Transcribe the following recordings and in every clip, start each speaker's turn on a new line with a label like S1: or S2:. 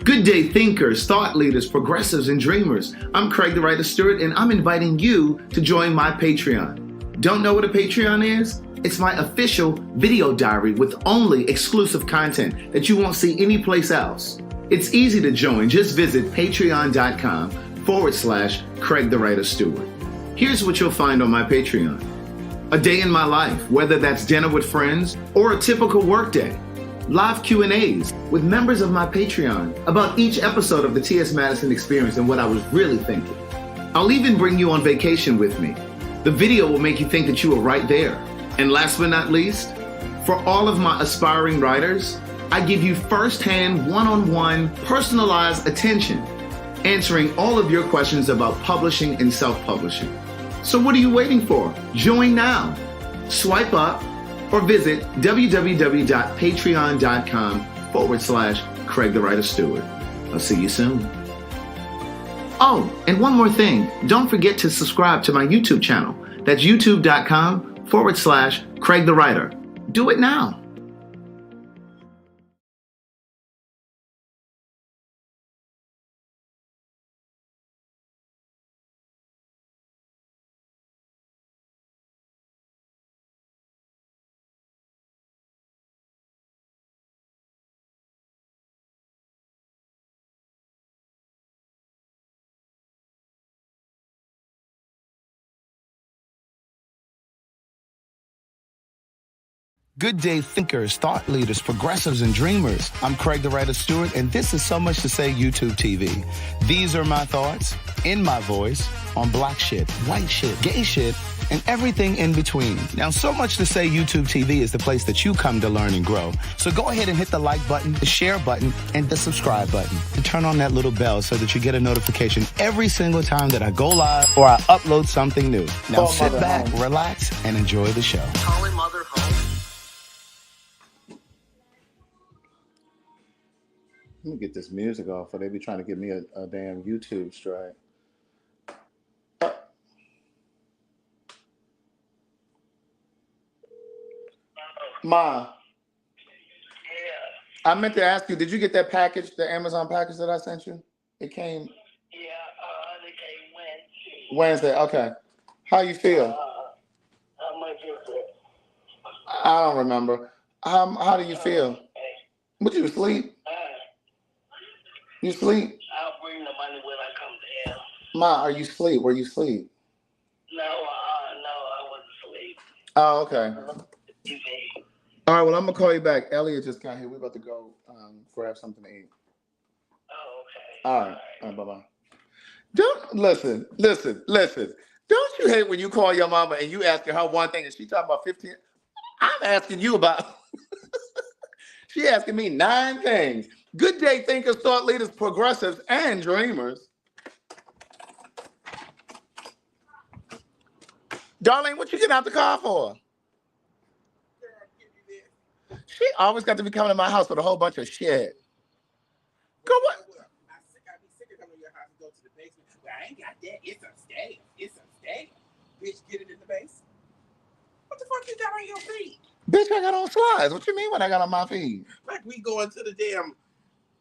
S1: Good day, thinkers, thought leaders, progressives, and dreamers. I'm Craig TheWriter Stewart, and I'm inviting you to join my Patreon. Don't know what a Patreon is? It's my official video diary with only exclusive content that you won't see anyplace else. It's easy to join. Just visit patreon.com/Craig TheWriter Stewart. Here's what you'll find on my Patreon. A day in my life, whether that's dinner with friends or a typical workday. Live Q&As with members of my Patreon about each episode of the T.S. Madison Experience and what I was really thinking. I'll even bring you on vacation with me. The video will make you think that you were right there. And last but not least, for all of my aspiring writers, I give you firsthand, one-on-one, personalized attention, answering all of your questions about publishing and self-publishing. So what are you waiting for? Join now. Swipe up or visit www.patreon.com/Craig TheWriter Stewart. I'll see you soon. Oh, and one more thing. Don't forget to subscribe to my YouTube channel. That's youtube.com/Craig TheWriter. Do it now. Good day, thinkers, thought leaders, progressives, and dreamers. I'm Craig TheWriter Stewart, and this is So Much to Say YouTube TV. These are my thoughts, in my voice, on black shit, white shit, gay shit, and everything in between. Now, So Much to Say YouTube TV is the place that you come to learn and grow. So go ahead and hit the like button, the share button, and the subscribe button. And turn on that little bell so that you get a notification every single time that I go live or I upload something new. Now sit back, relax, and enjoy the show.
S2: Calling mother home.
S1: Let me get this music off, or they be trying to give me a damn YouTube strike. Ma. Yeah. I meant to ask you, did you get that package, the Amazon package that I sent you? It came.
S2: Yeah, it came
S1: Wednesday, okay. How you feel?
S2: How much is it?
S1: I don't remember. How do you feel? Would you sleep? You sleep?
S2: I'll bring the money when I come there.
S1: Ma, are you asleep? Were you asleep?
S2: No, I wasn't asleep.
S1: Oh, okay. All right, well, I'm going to call you back. Elliot just got here. We're about to go grab something to eat.
S2: Oh, okay.
S1: All right, bye-bye. Don't, listen. Don't you hate when you call your mama and you ask her one thing and she talking about 15? I'm asking you about, she asking me 9 things. Good day, thinkers, thought leaders, progressives, and dreamers. Darlene, what you getting out the car for? She always got to be coming to my house with a whole bunch of shit. Go what?
S3: I be sick of coming to your house and go to the basement. Well, I ain't got that. It's upstairs. Bitch, get it in the basement. What the fuck you got on your feet?
S1: Bitch, I got on slides. What you mean what I got on my feet?
S3: Like we going to the damn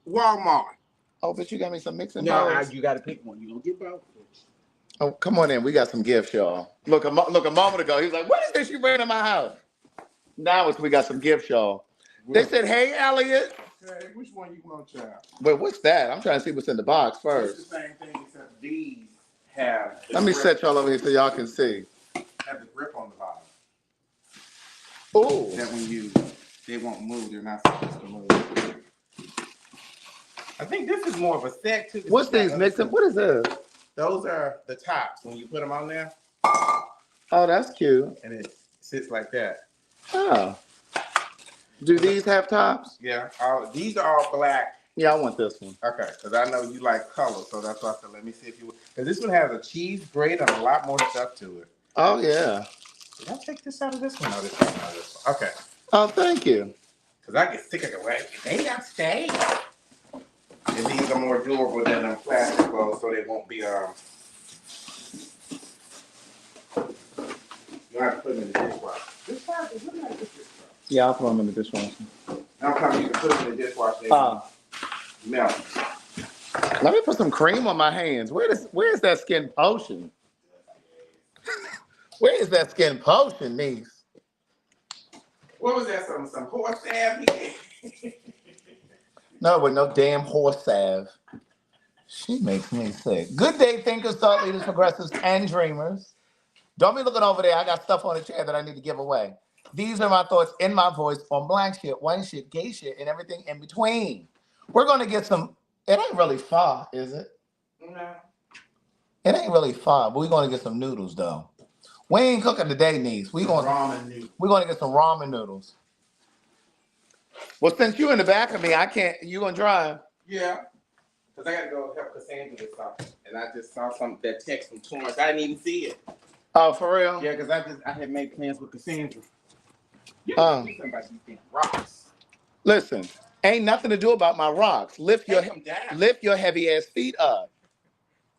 S3: Walmart.
S1: Oh, bitch, you got me some mixing
S3: No,
S1: bowls?
S3: you got to pick one. You don't get both.
S1: Oh, come on in. We got some gifts, y'all. Look, a moment ago, he was like, what is this you bringing to my house? Now we got some gifts, y'all. They said, hey, Elliot.
S3: Okay, which one you want, child?
S1: Wait, what's that? I'm trying to see what's in the box first.
S3: It's the same thing except these have.
S1: Let me set y'all over here so y'all can see.
S3: Have the grip on the bottom.
S1: Oh.
S3: That when they won't move. They're not supposed to move. I think this is more of a set too.
S1: What's these mixing? What is this?
S3: Those are the tops when you put them on there.
S1: Oh, that's cute.
S3: And it sits like that.
S1: Oh. Do these have tops?
S3: Yeah. These are all black.
S1: Yeah, I want this one.
S3: Okay, because I know you like color, so that's why I said let me see if you. Because this one has a cheese grate and a lot more stuff to it.
S1: Oh yeah.
S3: Did I take this out of this one? No, this one, out of this one. Okay.
S1: Oh, thank you.
S3: Because I get sick of the way they got stayed. And these are more durable than them plastic ones, so they won't be You don't have to put them in the dishwasher. This part is looking like this dishwasher.
S1: Yeah, I'll throw them in the dishwasher.
S3: Now, you can put them in the dishwasher. They melt.
S1: Let me put some cream on my hands. Where's that skin potion? Where is that skin potion, niece?
S3: What was that? Some horse salve?
S1: No, with no damn horse salve. She makes me sick. Good day, thinkers, thought leaders, progressives, and dreamers. Don't be looking over there. I got stuff on the chair that I need to give away. These are my thoughts in my voice on black shit, white shit, gay shit, and everything in between. We're going to get some. It ain't really far, is it?
S3: No.
S1: It ain't really far, but we're going to get some noodles, though. We ain't cooking today, niece. We're going to get some ramen noodles. Well, since you in the back of me, I can't. You going to drive?
S3: Yeah. Because I got to go help Cassandra with something. And I just saw that text from Torrance. I didn't even see it.
S1: Oh, for real?
S3: Yeah, because I had made plans with Cassandra. You know, something about these damn rocks.
S1: Listen, ain't nothing to do about my rocks. Lift your heavy ass feet up.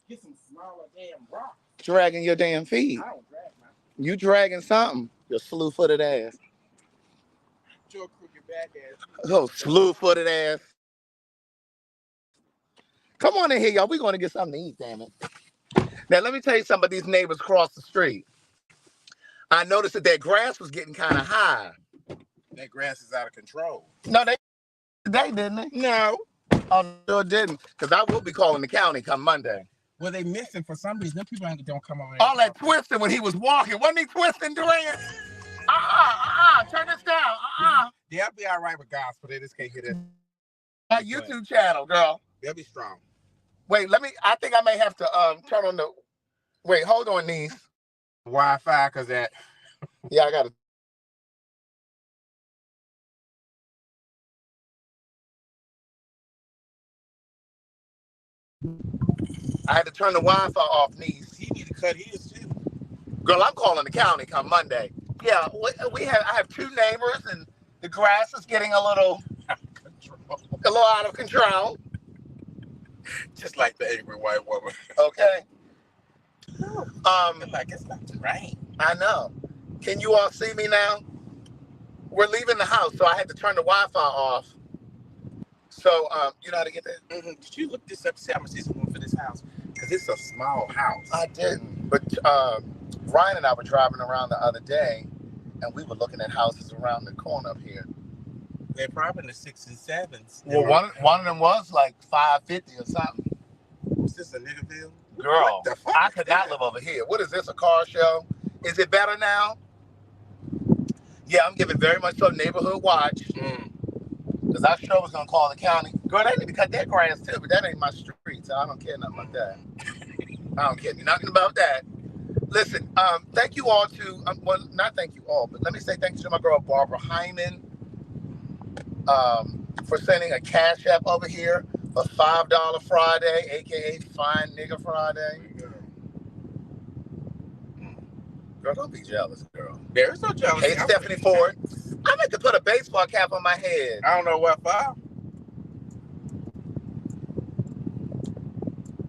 S3: Get some smaller damn rocks.
S1: Dragging your damn feet.
S3: I don't drag mine.
S1: You dragging something. Your slew-footed ass.
S3: Your crooked back ass.
S1: Oh, slew-footed ass. Come on in here, y'all. We're going to get something to eat, damn it. Now, let me tell you something about these neighbors across the street. I noticed that their grass was getting kind of high.
S3: That grass is out of control.
S1: No, they didn't they?
S3: No.
S1: Oh, sure didn't. Because I will be calling the county come Monday.
S3: Well, they missing for some reason. Them people don't come over.
S1: All that twisting when he was walking. Wasn't he twisting, Durant? Turn this down.
S3: They'll be all right with gospel. They just can't hear that.
S1: My YouTube channel, girl.
S3: They'll be strong.
S1: Wait, I think I may have to turn on the, wait, hold on, niece.
S3: Wi-Fi, because that.
S1: Yeah, I got to. I had to turn the Wi-Fi off, niece.
S3: He need to cut his too.
S1: Girl, I'm calling the county come Monday. Yeah, I have two neighbors, and the grass is getting a little out of control.
S3: Just like the angry white woman.
S1: Okay.
S3: Like it's not rain.
S1: I know. Can you all see me now? We're leaving the house, so I had to turn the Wi-Fi off. So, you know how to get that?
S3: Mm-hmm. Did you look this up to see how much this one for this house? Because it's a small house.
S1: I didn't. But Ryan and I were driving around the other day, and we were looking at houses around the corner up here.
S3: They're probably in the 6s and 7s.
S1: Well, one of them was like $550 or something.
S3: Is this a niggerville?
S1: Girl, I could not live over here. What is this, a car show? Is it better now? Yeah, I'm giving very much so neighborhood watch. Because I sure was going to call the county. Girl, they need to cut their grass too, but that ain't my street, so I don't care nothing about that. I don't care nothing about that. Listen, thank you all to, well, not thank you all, but let me say thank you to my girl, Barbara Hyman, for sending a cash app over here for $5 Friday, a.k.a. Fine Nigga Friday. Girl, don't be jealous, girl.
S3: There's no jealousy.
S1: Hey, Stephanie Ford. I meant to put a baseball cap on my head.
S3: I don't know what for.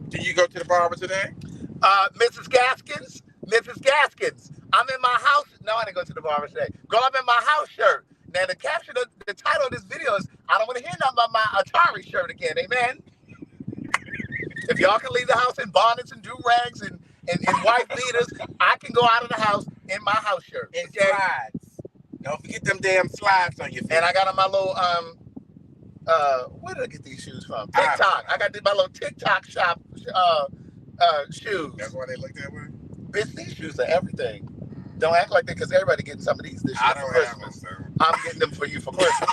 S3: Did you go to the barber today?
S1: Mrs. Gaskins, I'm in my house. No, I didn't go to the barber today. Girl, I'm in my house shirt. Now, the caption, the title of this video is, I don't want to hear nothing about my Atari shirt again, amen? If y'all can leave the house in bonnets and do-rags and white beaters, I can go out of the house in my house shirt.
S3: And slides. Don't forget them damn slides on your feet.
S1: And I got on my little, where did I get these shoes from? TikTok. I got my little TikTok shop shoes.
S3: That's why they look that way?
S1: Bitch, these shoes are everything. Don't act like that, because everybody getting some of these this year for Christmas. I'm getting them for you for Christmas.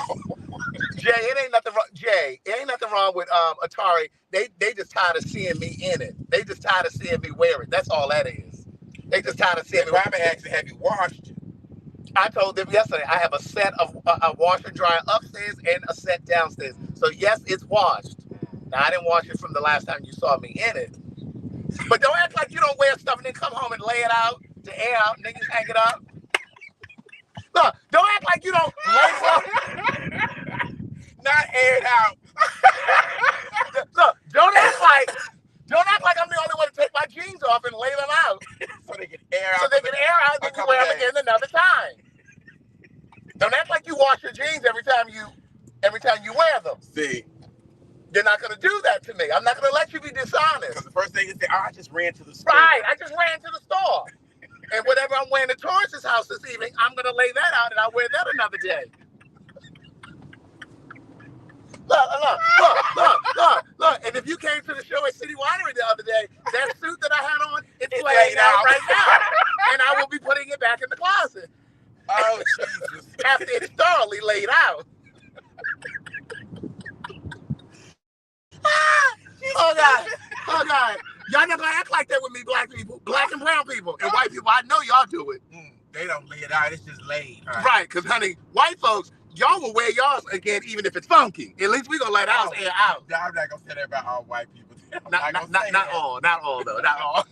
S1: Jay, it ain't nothing wrong. Jay, it ain't nothing wrong with Atari. They just tired of seeing me in it. They just tired of seeing me wear it. That's all that is. They just tired of seeing me.
S3: Probably actually have you washed it.
S1: I told them yesterday I have a set of a washer and dryer upstairs and a set downstairs. So yes, it's washed. Now I didn't wash it from the last time you saw me in it. But don't act like you don't wear stuff and then come home and lay it out to air out. Niggas hang it up. Look, don't act like you don't lay stuff.
S3: Not air it out.
S1: Look, don't act like I'm the only one to take my jeans off and lay them out.
S3: So they can air out.
S1: So they can air out and you wear them again another time. Don't act like you wash your jeans every time you wear them.
S3: See,
S1: You're not going to do that to me. I'm not going to let you be dishonest.
S3: Because the first thing you say, I just ran to the store.
S1: Right. I just ran to the store. And whatever I'm wearing at Torrance's house this evening, I'm going to lay that out and I'll wear that another day. Look. And if you came to the show at City Winery the other day, that suit that I had on, it's laying out right now. And I will be putting it back in the closet.
S3: Oh, Jesus.
S1: After it's thoroughly laid out. Oh, God. Y'all not going to act like that with me, black people. Black and brown people. And white people, I know y'all do it.
S3: They don't lay it out. It's just laid.
S1: Right, because, honey, white folks, y'all will wear y'all again even if it's funky. At least we going to let ours air out.
S3: No, I'm not going to say that about all white people.
S1: Not all, though. Not all.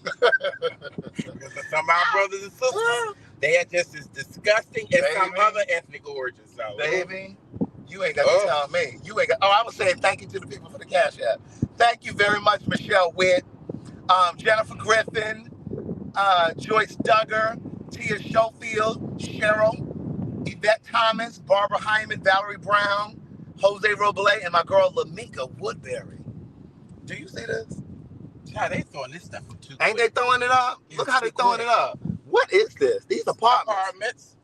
S3: Because some of our brothers and sisters, they are just as disgusting as some other ethnic origins. So.
S1: Baby, you ain't got to tell me. You ain't got. Oh, I was saying thank you to the people for the Cash App. Thank you very much, Michelle Witt, Jennifer Griffin, Joyce Duggar, Tia Schofield, Cheryl, Yvette Thomas, Barbara Hyman, Valerie Brown, Jose Roblet, and my girl Lamika Woodbury. Do you see this?
S3: Yeah, they throwing this stuff up too.
S1: Ain't they throwing it up? Look how they throwing it up. What is this? These apartments.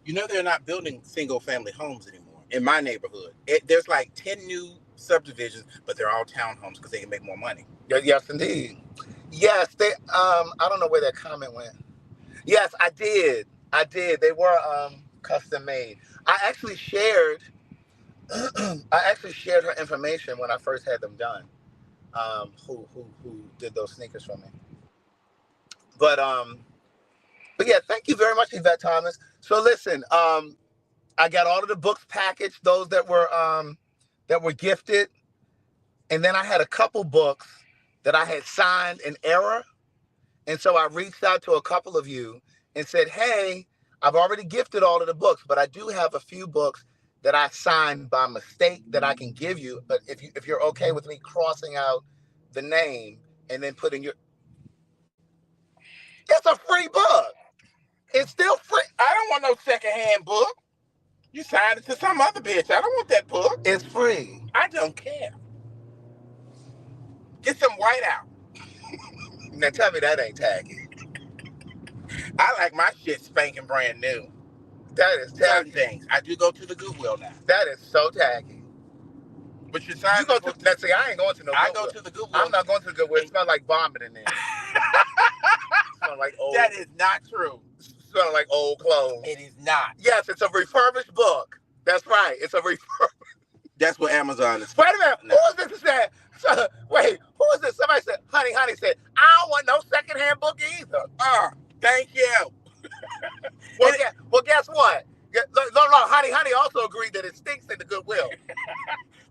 S3: You know they're not building single-family homes anymore. In my neighborhood, there's like 10 new subdivisions, but they're all townhomes because they can make more money.
S1: Yes, indeed. Yes, they. I don't know where that comment went. Yes, I did. They were custom made. I actually shared her information when I first had them done. Who did those sneakers for me? But yeah, thank you very much, Yvette Thomas. So listen, I got all of the books packaged, those that were gifted, and then I had a couple books that I had signed in error, and so I reached out to a couple of you and said, hey, I've already gifted all of the books, but I do have a few books that I signed by mistake that I can give you. But if you're okay with me crossing out the name and then putting your, it's a free book. It's still free.
S3: I don't want no secondhand book. You signed it to some other bitch. I don't want that book.
S1: It's free.
S3: I don't care. Get some white out.
S1: Now tell me that ain't tacky.
S3: I like my shit spanking brand new.
S1: That is tacky.
S3: Certain things. I do go to the Goodwill now.
S1: That is so tacky.
S3: But you signed.
S1: You go to. Let's see. I ain't going to no.
S3: I
S1: Goodwill.
S3: go to the Goodwill.
S1: I'm not going to the Goodwill. It smells like vomit in there. It smells like old.
S3: That is not true.
S1: It smells like old clothes.
S3: It is not.
S1: Yes, it's a refurbished book. That's right. It's a refurbished.
S3: That's what Amazon is.
S1: Wait a minute.
S3: No.
S1: Who is this that said? Wait. Who is this? Somebody said. Honey said. I don't want no secondhand book either.
S3: Thank you.
S1: Well, guess what? No, Honey also agreed that it stinks in the Goodwill.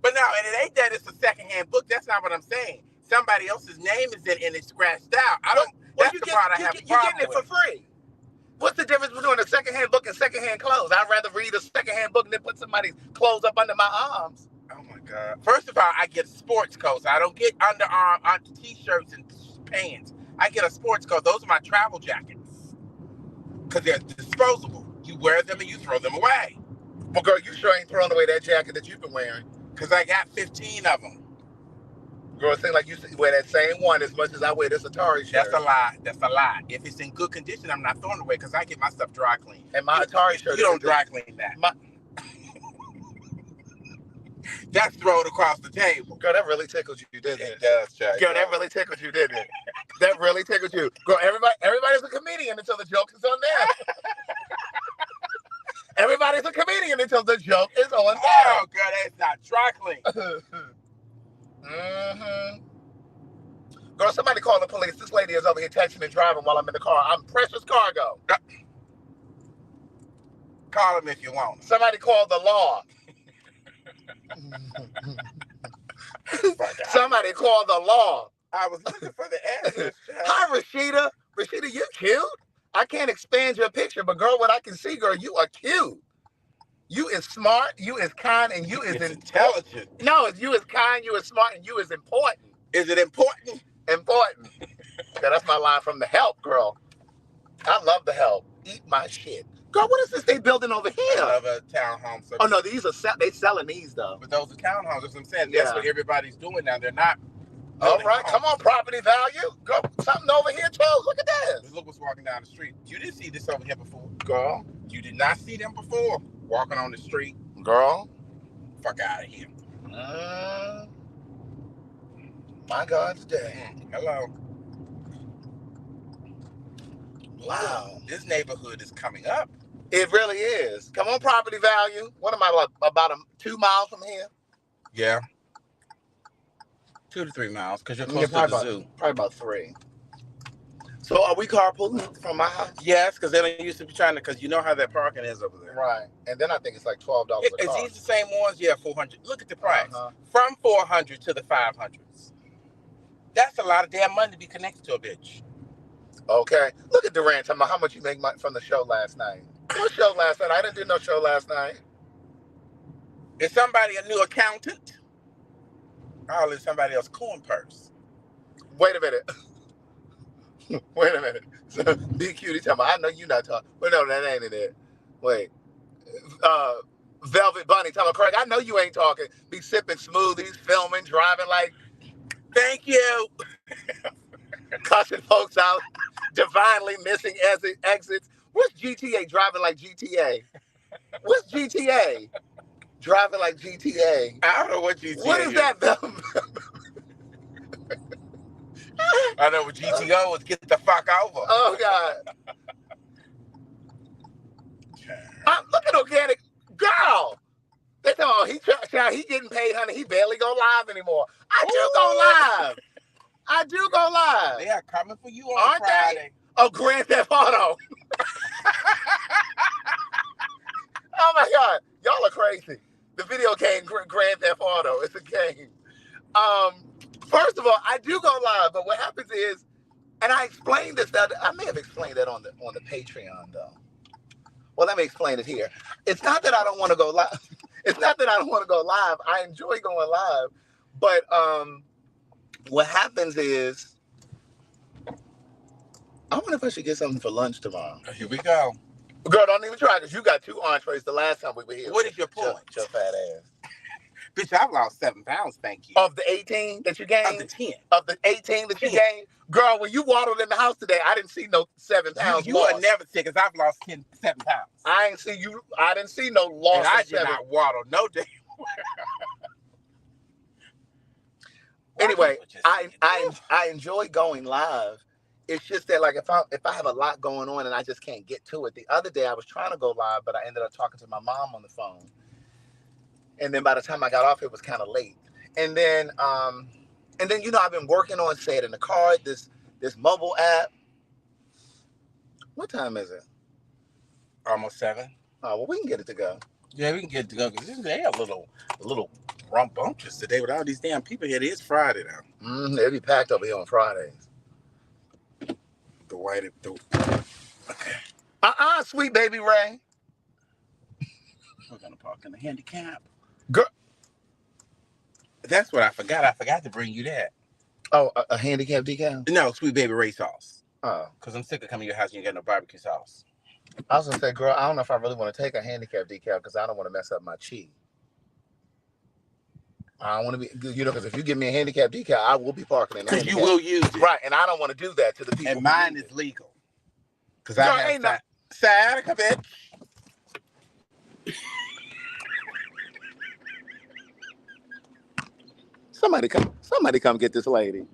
S3: But no, and it ain't that it's a secondhand book. That's not what I'm saying. Somebody else's name is in and it's scratched out. I don't. That's the part I have a problem
S1: You're getting it for free. What's the difference between a secondhand book and secondhand clothes? I'd rather read a secondhand book than put somebody's clothes up under my arms.
S3: Oh my God. First of all, I get sports coats. I don't get underarm t-shirts and pants. I get a sports coat. Those are my travel jackets. Because they're disposable. You wear them and you throw them away.
S1: Well, girl, you sure ain't throwing away that jacket that you've been wearing.
S3: Because I got 15 of them.
S1: Girl, it seems like you wear that same one as much as I wear this Atari shirt.
S3: That's a lie. If it's in good condition, I'm not throwing it away because I get my stuff dry clean.
S1: And my Atari shirt.
S3: You don't dry clean that. That's thrown across the table.
S1: Girl, that really tickled you, didn't it?
S3: It does, Chuck.
S1: Girl, that really tickled you, didn't it? That really tickled you. Girl, everybody's a comedian until the joke is on them. Everybody's a comedian until the joke is on them.
S3: Oh, girl, that's not dry clean.
S1: Mm-hmm. Girl, somebody call the police. This lady is over here texting and driving while I'm in the car. I'm precious cargo.
S3: Call him if you want.
S1: Somebody call the law. Somebody call the law.
S3: I was looking for the answer.
S1: Hi, Rashida. Rashida, you cute. I can't expand your picture, but girl, what I can see, girl, you are cute. You is smart, you is kind, and you is
S3: intelligent.
S1: No, you is kind, you is smart, and you is important.
S3: Is it important?
S1: Important. Yeah, that's my line from The Help, girl. I love The Help. Eat my shit.
S4: Girl, what is this they building over here?
S3: Another townhome.
S4: Oh no, these are they selling these though.
S3: But those are townhomes. That's what I'm saying.
S4: Yeah.
S3: That's what everybody's doing now. They're not.
S4: All
S3: building
S4: right,
S3: homes.
S4: come on, property value. Girl, something over here too. Look at this.
S3: Look what's walking down the street. You didn't see this over here before.
S4: Girl.
S3: You did not see them before. Walking on the street.
S4: Girl.
S3: Fuck out of here.
S4: My God's day.
S3: Hello.
S4: Wow.
S3: This neighborhood is coming up.
S4: It really is. Come on, property value. What am I, like, about 2 miles from here?
S3: Yeah. 2 to 3 miles, because you're close to the zoo.
S4: Probably about 3. So are we carpooling from my house?
S3: Yes, because they don't used to be trying to, because you know how that parking is over there.
S4: Right. And then I think it's like $12 a car.
S3: Is these the same ones? Yeah, 400. Look at the price. From 400 to the 500s. That's a lot of damn money to be connected to a bitch.
S4: Okay. Look at Durant talking about how much you make from the show last night. What show last night? I didn't do no show last night.
S3: Is somebody a new accountant? Oh, is somebody else corn purse?
S4: Wait a minute. Wait a minute. So, Be Cutie talking about, I know you're not talking. Well, no, that ain't it. Wait. Velvet Bunny talking about, Craig, I know you ain't talking. Be sipping smoothies, filming, driving like.
S3: Thank you.
S4: Cussing folks out. Divinely missing exits. What's GTA? Driving like GTA. What's GTA? Driving like GTA.
S3: I don't know what GTA
S4: What is that?
S3: I know what GTO is. Get the fuck over.
S4: Oh, God. Look at Organic. Girl. They thought he getting paid, honey. He barely go live anymore. I do go live.
S3: They are coming for you on
S4: Aren't
S3: Friday.
S4: they? Oh, Grand Theft Auto. Oh, my God. Y'all are crazy. The video game Grand Theft Auto. It's a game. First of all, I do go live, but what happens is, and I explained this, I may have explained that on the Patreon, though. Well, let me explain it here. It's not that I don't want to go live. It's not that I don't want to go live. I enjoy going live. But what happens is, I wonder if I should get something for lunch tomorrow.
S3: Here we go.
S4: Girl, don't even try, because you got 2 entrees the last time we were here.
S3: What is your point?
S4: Your fat ass.
S3: Bitch, I've lost 7 pounds, thank you.
S4: Of the 18 that you gained?
S3: Of the 10.
S4: Of the 18 that you gained? Girl, when you waddled in the house today, I didn't see no 7 pounds
S3: You
S4: lost.
S3: are never sick, because I've lost 7 pounds.
S4: I didn't see no loss
S3: and I
S4: of
S3: did
S4: 7.
S3: not waddle no day.
S4: Anyway, I enjoy going live. It's just that, like, if I have a lot going on and I just can't get to it. The other day I was trying to go live, but I ended up talking to my mom on the phone. And then by the time I got off, it was kind of late. And then you know, I've been working on Say It in the Car, this mobile app. What time is it?
S3: Almost 7.
S4: Oh, well, we can get it to go.
S3: Yeah, we can get it to go, because they are a little rambunctious today with all these damn people here. It is Friday now.
S4: They'll be packed over here on Fridays. Okay. Sweet baby Ray.
S3: We're gonna park in the handicap.
S4: Girl.
S3: That's what I forgot. I forgot to bring you that.
S4: Oh, a handicap decal?
S3: No, Sweet Baby Ray sauce.
S4: Oh.
S3: Because I'm sick of coming to your house and you got no barbecue sauce.
S4: I was gonna say, girl, I don't know if I really want to take a handicap decal because I don't want to mess up my chi. I don't want to be, you know, because if you give me a handicap decal, I will be parking in the handicap.
S3: You will use it.
S4: Right, and I don't want to do that to the people.
S3: And mine is legal. Because I have sciatica, bitch.
S4: Somebody come get this lady.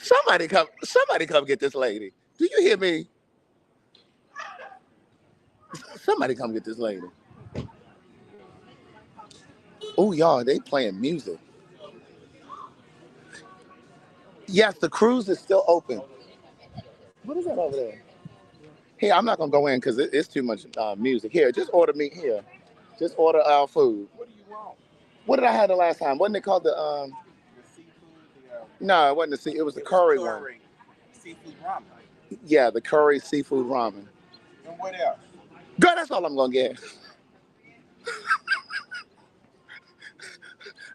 S4: Somebody come get this lady. Do you hear me? Somebody come get this lady. Oh, y'all, they playing music. Yes, the cruise is still open. What is that over there? Here, I'm not gonna go in because it's too much music. Here, just order me here. Just order our food.
S3: What do you want?
S4: What did I have the last time? Wasn't it called the
S3: The seafood?
S4: No, it wasn't the seafood. It was the curry one.
S3: Seafood ramen.
S4: Yeah, the curry seafood ramen.
S3: And what else?
S4: Girl, that's all I'm gonna get.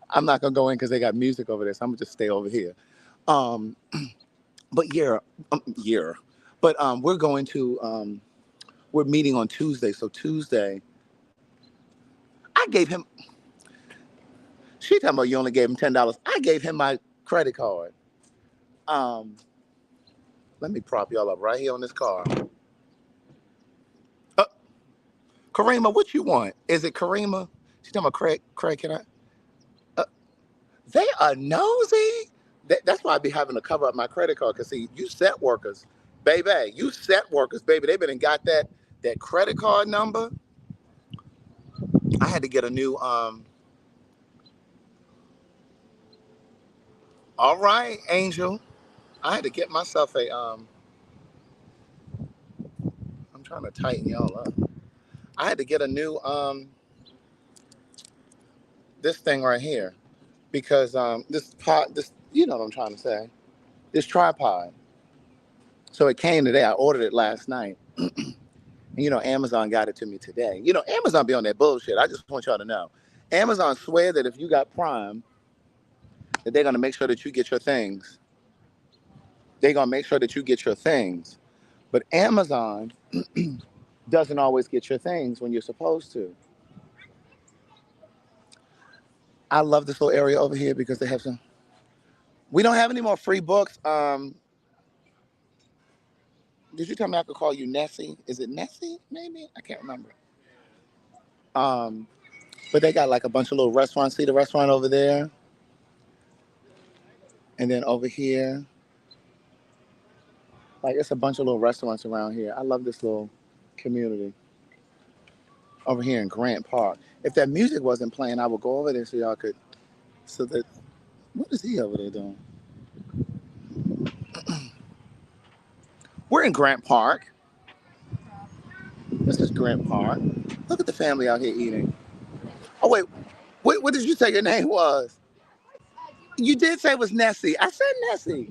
S4: I'm not gonna go in because they got music over there, so I'm gonna just stay over here. But we're going to we're meeting on Tuesday. So Tuesday, I gave him, she talking about you only gave him $10. I gave him my credit card. Let me prop y'all up right here on this car. Karima, what you want? Is it Karima? She talking about Craig, can I? They are nosy. That's why I be having to cover up my credit card. Because, see, you set workers, baby. You set workers, baby. They been and got that credit card number. I had to get a new, all right, Angel. I had to get myself a, I'm trying to tighten y'all up. I had to get a new, this thing right here. Because this, you know what I'm trying to say. This tripod. So it came today. I ordered it last night. And, you know, Amazon got it to me today. You know, Amazon be on that bullshit. I just want y'all to know. Amazon swear that if you got Prime, that they're going to make sure that you get your things. They're going to make sure that you get your things. But Amazon doesn't always get your things when you're supposed to. I love this little area over here because they have some. We don't have any more free books. Did you tell me I could call you Nessie? Is it Nessie? Maybe I can't remember. But they got like a bunch of little restaurants. See the restaurant over there, and then over here, like it's a bunch of little restaurants around here. I love this little community over here in Grant Park. If that music wasn't playing, I would go over there so y'all could. So that, what is he over there doing? We're in Grant Park. This is Grant Park. Look at the family out here eating. Oh wait, what did you say your name was? You did say it was Nessie. I said Nessie.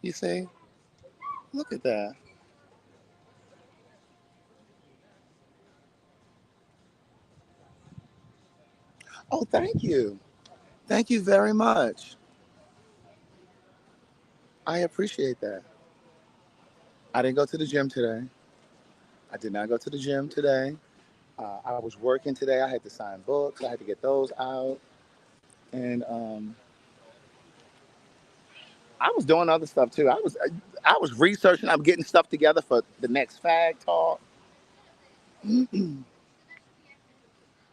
S4: You see? Look at that. Oh, thank you. Thank you very much. I appreciate that. I didn't go to the gym today. I did not go to the gym today. I was working today. I had to sign books. I had to get those out. And I was doing other stuff too. I was researching. I'm getting stuff together for the next fag talk.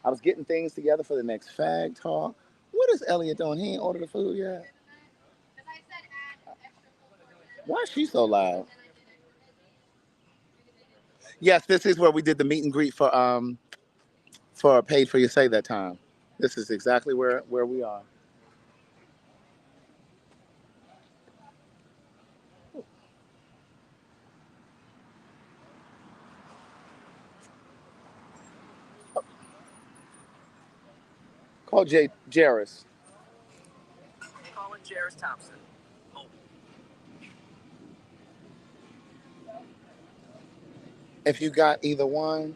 S4: I was getting things together for the next fag talk. What is Elliot doing? He ain't ordered the food yet. Why is she so loud? Yes, this is where we did the meet and greet for Paid for Your Say that time. This is exactly where we are. Call Jairus.
S5: Calling Jairus Thompson. Oh.
S4: If you got either one,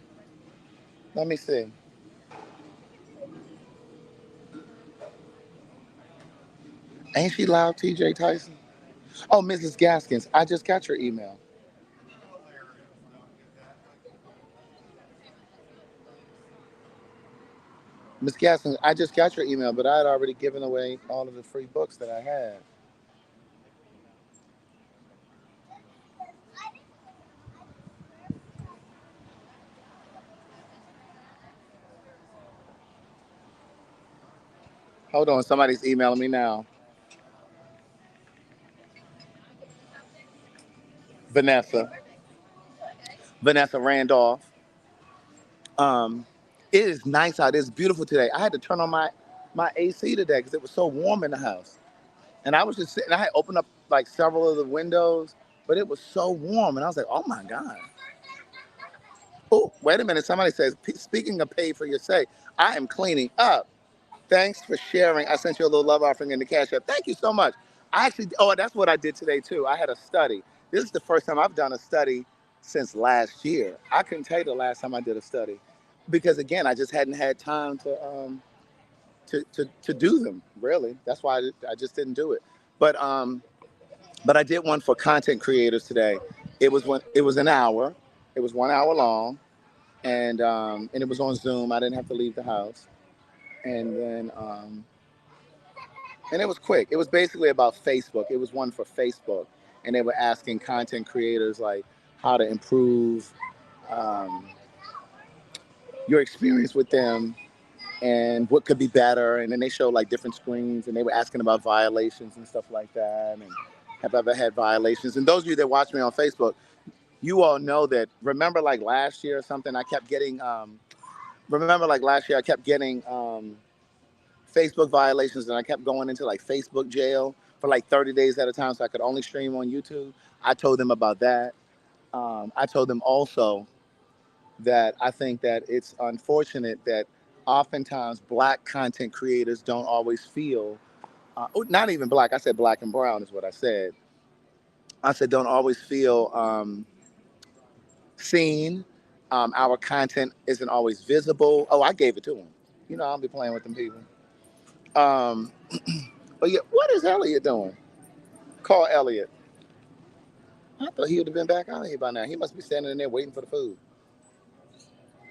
S4: let me see. Ain't she loud, TJ Tyson? Oh, Mrs. Gaskins, I just got your email. Miss Gaskins, I just got your email, but I had already given away all of the free books that I had. Hold on, somebody's emailing me now. Vanessa Randolph. It is nice out. It's beautiful today. I had to turn on my AC today because it was so warm in the house. And I was just sitting, I had opened up like several of the windows, but it was so warm. And I was like, oh my God. Oh, wait a minute. Somebody says, speaking of Pay for Your Say, I am cleaning up. Thanks for sharing. I sent you a little love offering in the Cash App. Thank you so much. That's what I did today too. I had a study. This is the first time I've done a study since last year. I couldn't tell you the last time I did a study because again, I just hadn't had time to do them really. That's why I just didn't do it. But But I did one for content creators today. It was an hour. It was 1 hour long, and it was on Zoom. I didn't have to leave the house, and then and it was quick. It was basically about Facebook. It was one for Facebook, and they were asking content creators like how to improve um, your experience with them and what could be better. And then they showed like different screens, and they were asking about violations and stuff like that. And have I ever had violations? And those of you that watch me on Facebook, you all know that. Remember, like last year or something, I kept getting. Remember, like last year, I kept getting Facebook violations, and I kept going into like Facebook jail for like 30 days at a time, so I could only stream on YouTube. I told them about that. I told them also that I think that it's unfortunate that oftentimes black content creators don't always feel, not even black, I said black and brown is what I said. I said don't always feel seen. Our content isn't always visible. Oh, I gave it to him. You know, I'll be playing with them people. Um, but yeah, what is Elliot doing? Call Elliot. I thought he would have been back out here by now. He must be standing in there waiting for the food.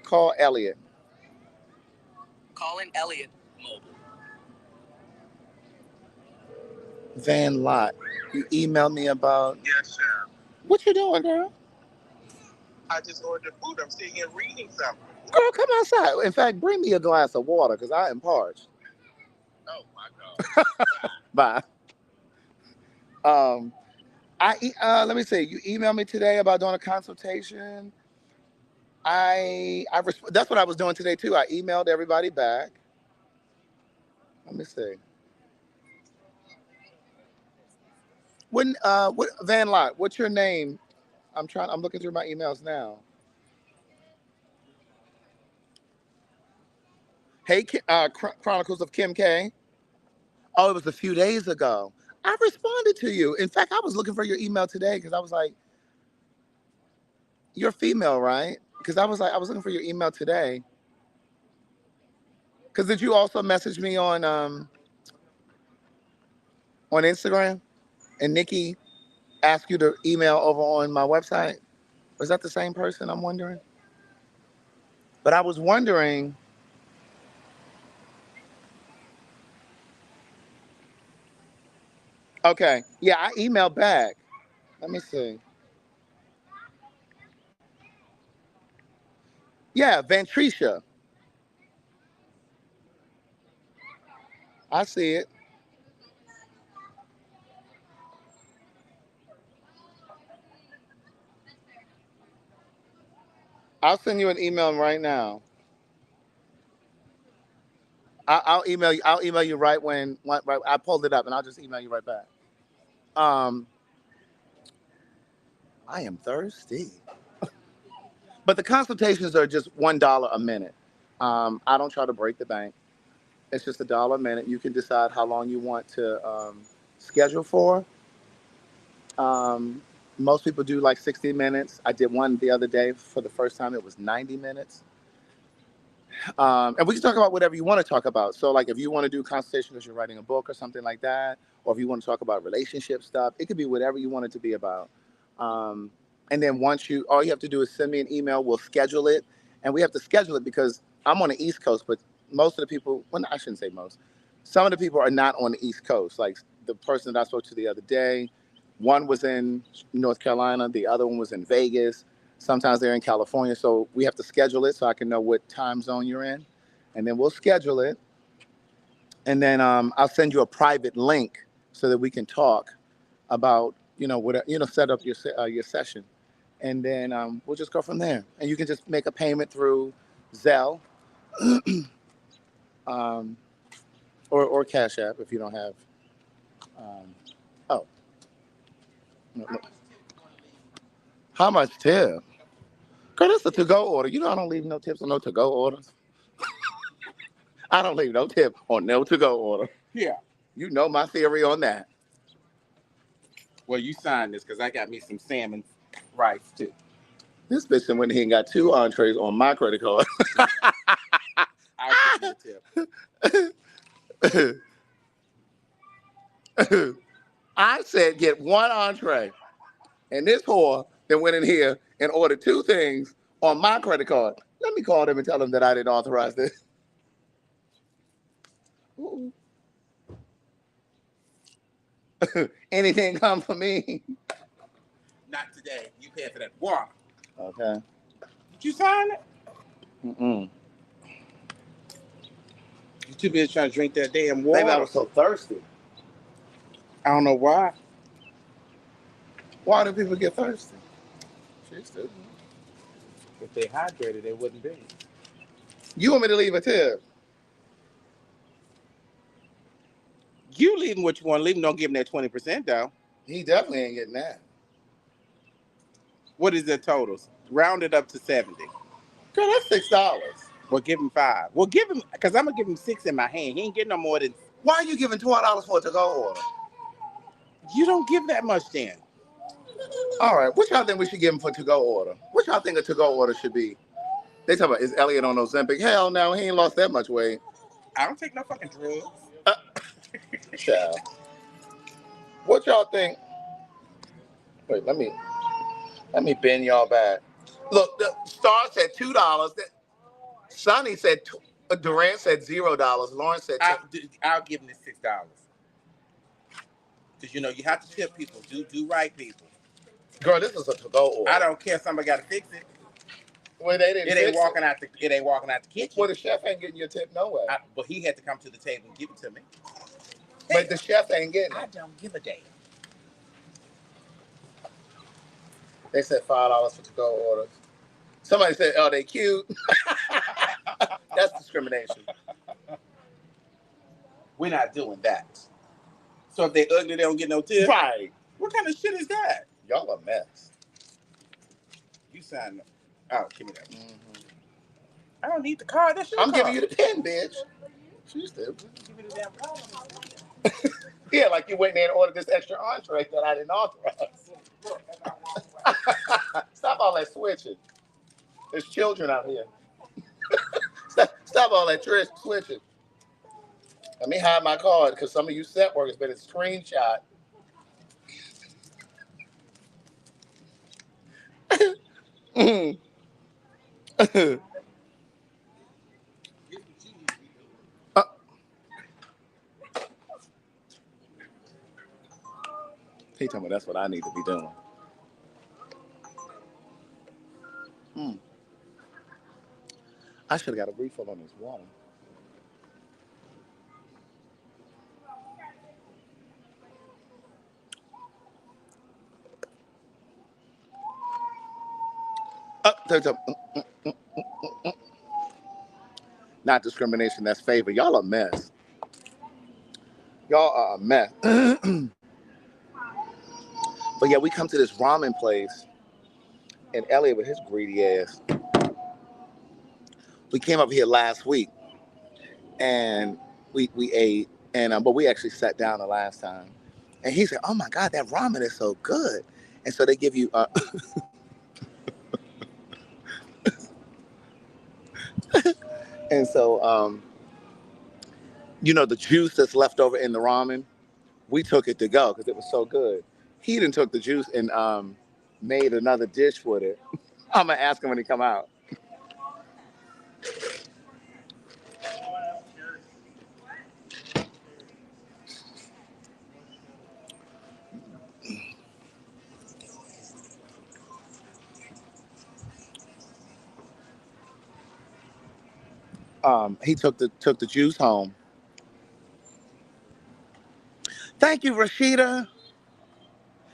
S4: Call Elliot.
S5: Calling Elliot mobile.
S4: Van Lot. You emailed me about.
S3: Yes, sir.
S4: What you doing, girl?
S3: I just ordered food. I'm sitting here reading something.
S4: Girl, come outside. In fact, bring me a glass of water because I am parched.
S3: Oh my God.
S4: Bye. Let me see. You emailed me today about doing a consultation. That's what I was doing today too. I emailed everybody back. Let me see. What Van Lot? What's your name? I'm looking through my emails now. Hey, Chronicles of Kim K. Oh, it was a few days ago. I responded to you. In fact, I was looking for your email today because I was like, you're female, right? Because I was looking for your email today. Because did you also message me on Instagram? And Nikki asked you to email over on my website? Was that the same person? I'm wondering. But I was wondering. Okay. Yeah, I emailed back. Let me see. Yeah, Ventricia. I see it. I'll send you an email right now. I'll email you. I'll email you right when right, I pulled it up, and I'll just email you right back. Um, I am thirsty. But the consultations are just $1 a minute. I don't try to break the bank. It's just $1 a minute. You can decide how long you want to schedule for. Most people do like 60 minutes. I did one the other day for the first time. It was 90 minutes. And we can talk about whatever you want to talk about. So like if you want to do consultation because you're writing a book or something like that, or if you want to talk about relationship stuff, it could be whatever you want it to be about. And then all you have to do is send me an email. We'll schedule it. And we have to schedule it because I'm on the East Coast, but most of the people, well, I shouldn't say most. Some of the people are not on the East Coast. Like the person that I spoke to the other day, one was in North Carolina. The other one was in Vegas. Sometimes they're in California. So we have to schedule it so I can know what time zone you're in. And then we'll schedule it. And then I'll send you a private link so that we can talk about, set up your session. And then we'll just go from there. And you can just make a payment through Zelle or Cash App if you don't have. No. How much tip? Girl, that's a to-go order. You know I don't leave no tips on no to-go orders. I don't leave no tip on no to-go order.
S3: Yeah.
S4: You know my theory on that.
S3: Well, you signed this because I got me some salmon rice too.
S4: This bitch went here and got 2 entrees on my credit card.
S3: I'll give you a tip.
S4: I said get one entree. And this whore that went in here and ordered 2 things on my credit card. Let me call them and tell them that I didn't authorize this. Ooh. Anything come for me?
S3: Not today. You pay for that water.
S4: Okay.
S3: Did you sign it?
S4: Mm-mm.
S3: You too busy trying to drink that damn water.
S4: Maybe I was so thirsty.
S3: I don't know why.
S4: Why do people get thirsty? She's stupid.
S3: If they hydrated, they wouldn't be.
S4: You want me to leave a tip?
S3: You leave him what you want to leave him. Don't give him that 20% though.
S4: He definitely ain't getting that.
S3: What is the totals? Round it up to 70.
S4: Girl, that's $6.
S3: Well, give him 5. Well, give him, because I'm going to give him 6 in my hand. He ain't getting no more than...
S4: Why are you giving $12 for a to-go order?
S3: You don't give that much then.
S4: All right, what y'all think we should give him for to-go order? What y'all think a to-go order should be? They talk about, is Elliot on Ozempic? Hell no, he ain't lost that much weight.
S3: I don't take no fucking drugs.
S4: Child. What y'all think? Wait, let me bend y'all back. Look, the Star said $2. Sonny said, Durant said $0. Lawrence said
S3: I'll give him this $6. Because, you know, you have to tip people. Do right, people.
S4: Girl, this is a to-go order.
S3: I don't care. Somebody got to fix it.
S4: Well, they didn't
S3: It ain't walking out the kitchen.
S4: Well, the chef ain't getting your tip no way.
S3: But he had to come to the table and give it to me.
S4: But the chef ain't getting it.
S3: I don't give a damn.
S4: They said $5 for to-go orders. Somebody said, "Oh, they cute." That's discrimination.
S3: We're not doing that. So if they ugly, they don't get no tip.
S4: Right.
S3: What kind of shit is that?
S4: Y'all a mess.
S3: You signed up. Oh, give me that. Mm-hmm. I don't need the card. That's your
S4: I'm
S3: card.
S4: giving you the pen, bitch. She's stupid.
S3: Give me the damn card.
S4: Yeah, like you went there and ordered this extra entree that I didn't authorize. Stop all that switching. There's children out here. Stop all that switching. Let me hide my card because some of you set workers better screenshot. He told me that's what I need to be doing. I should have got a refill on this water. Not discrimination, that's favor. Y'all a mess. Y'all are a mess. But yeah, we come to this ramen place, and Elliot with his greedy ass. We came up here last week, and we ate, and but we actually sat down the last time, and he said, "Oh my God, that ramen is so good," and so they give you. And so, you know, the juice that's left over in the ramen, we took it to go because it was so good. He then took the juice and made another dish with it. I'm gonna ask him when he come out. He took the juice home. Thank you, Rashida.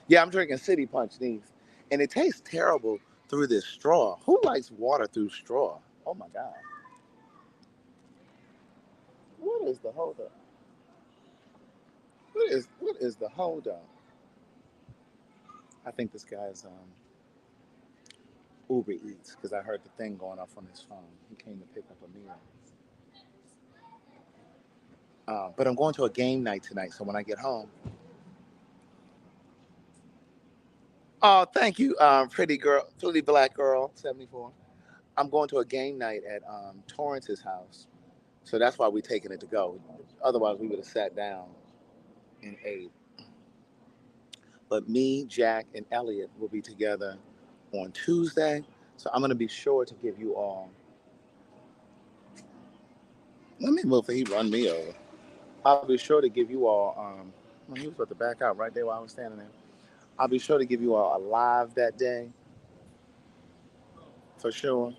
S4: Yeah, I'm drinking City Punch these, and it tastes terrible through this straw. Who likes water through straw? Oh my God. What is the holdup? What is the holdup? I think this guy's Uber Eats because I heard the thing going off on his phone. He came to pick up a meal. But I'm going to a game night tonight, so when I get home. Oh, thank you, pretty black girl, 74. I'm going to a game night at Torrance's house, so that's why we're taking it to go. Otherwise, we would have sat down and ate. But me, Jack, and Elliot will be together on Tuesday. So I'm going to be sure to give you all. Let me move. He run me over. I'll be sure to give you all. Well, he was about to back out right there while I was standing there. I'll be sure to give you all a live that day. For sure.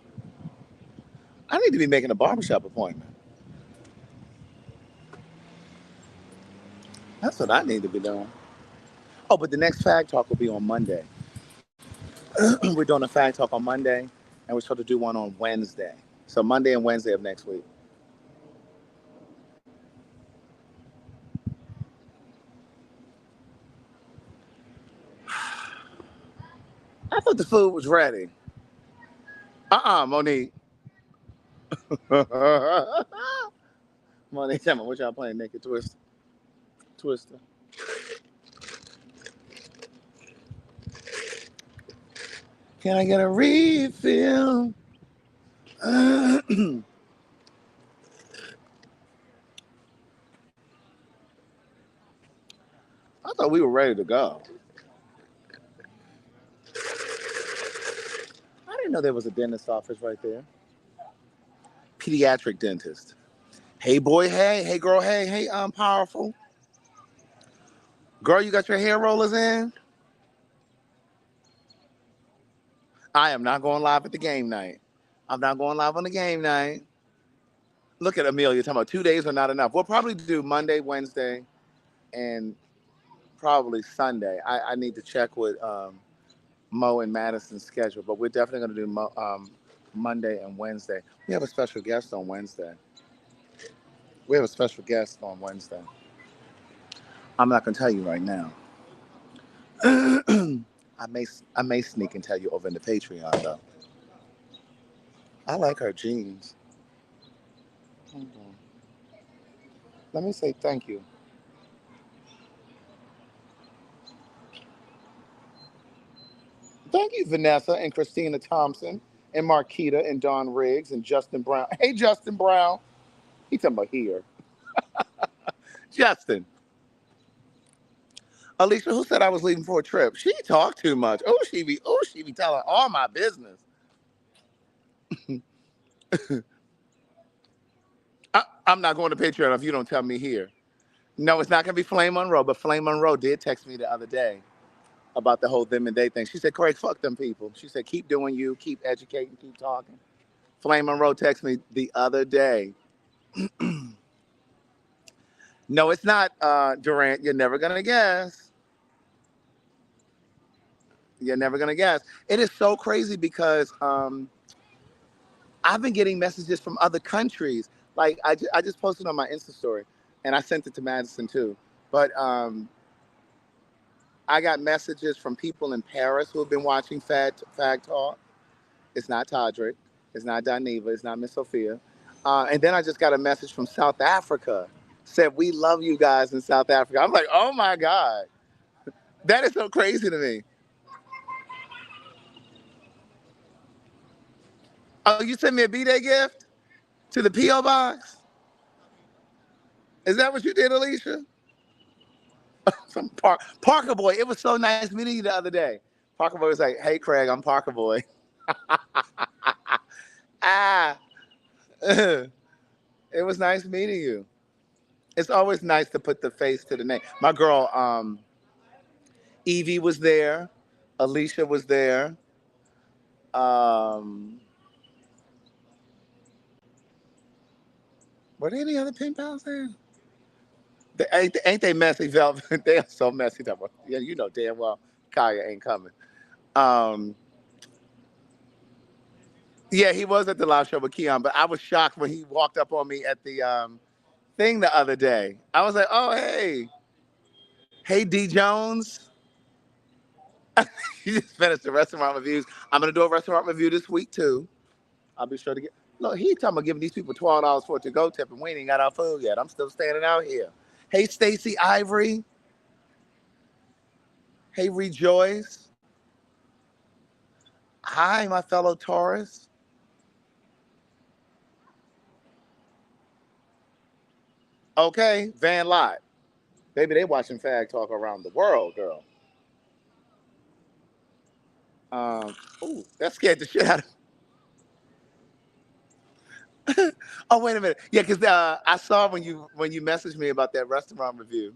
S4: I need to be making a barbershop appointment. That's what I need to be doing. Oh, but the next Fag Talk will be on Monday. We're doing a Fag Talk on Monday, and we're supposed to do one on Wednesday. So Monday and Wednesday of next week. I thought the food was ready. Monique. Monique, tell me what y'all playing, Naked Twister. Twister. Can I get a refill? I thought we were ready to go. I didn't know there was a dentist office right there. Pediatric dentist. Hey boy, hey girl, hey, powerful. Girl, you got your hair rollers in? I am not going live at the game night. I'm not going live on the game night. Look at Amelia talking about 2 days are not enough. We'll probably do Monday, Wednesday, and probably Sunday. I need to check with Mo and Madison's schedule, but we're definitely going to do Monday and Wednesday. We have a special guest on Wednesday. I'm not going to tell you right now. I may sneak and tell you over in the Patreon, though. I like her jeans. Hold on. Let me say thank you. Thank you, Vanessa and Christina Thompson and Marquita and Don Riggs and Justin Brown. Hey, Justin Brown. He's talking about here. Justin. Alicia, who said I was leaving for a trip? She talked too much. She be telling all my business. I'm not going to Patreon if you don't tell me here. No, it's not going to be Flame Monroe, but Flame Monroe did text me the other day about the whole them and they thing. She said, Craig, fuck them people. She said, keep doing you, keep educating, keep talking. Flame Monroe texted me the other day. No, it's not, Durant. You're never going to guess. You're never going to guess. It is so crazy because I've been getting messages from other countries. Like, I just posted on my Insta story, and I sent it to Madison, too. But I got messages from people in Paris who have been watching Fag Talk. It's not Todrick. It's not Daniva. It's not Miss Sophia. And then I just got a message from South Africa. Said, we love you guys in South Africa. I'm like, oh, my God. That is so crazy to me. Oh, you sent me a B-Day gift to the P.O. box? Is that what you did, Alicia? Some Parker Boy. It was so nice meeting you the other day. Parker Boy was like, hey, Craig, I'm Parker Boy. It was nice meeting you. It's always nice to put the face to the name. My girl, Evie was there. Alicia was there. Were there any other pen pals there? Ain't they messy, Velvet? They are so messy. Yeah, you know damn well Kaya ain't coming. Yeah, he was at the live show with Keon, but I was shocked when he walked up on me at the thing the other day. I was like, oh, hey, D. Jones. You just finished the restaurant reviews. I'm going to do a restaurant review this week, too. I'll be sure to get... Look, he talking about giving these people $12 for a to-go tip, and we ain't got our food yet. I'm still standing out here. Hey, Stacey Ivory. Hey, Rejoice. Hi, my fellow Taurus. Okay, Van Lot. Baby, they watching Fag Talk around the world, girl. Ooh, that scared the shit out of me. Oh, wait a minute. Yeah, because I saw when you messaged me about that restaurant review.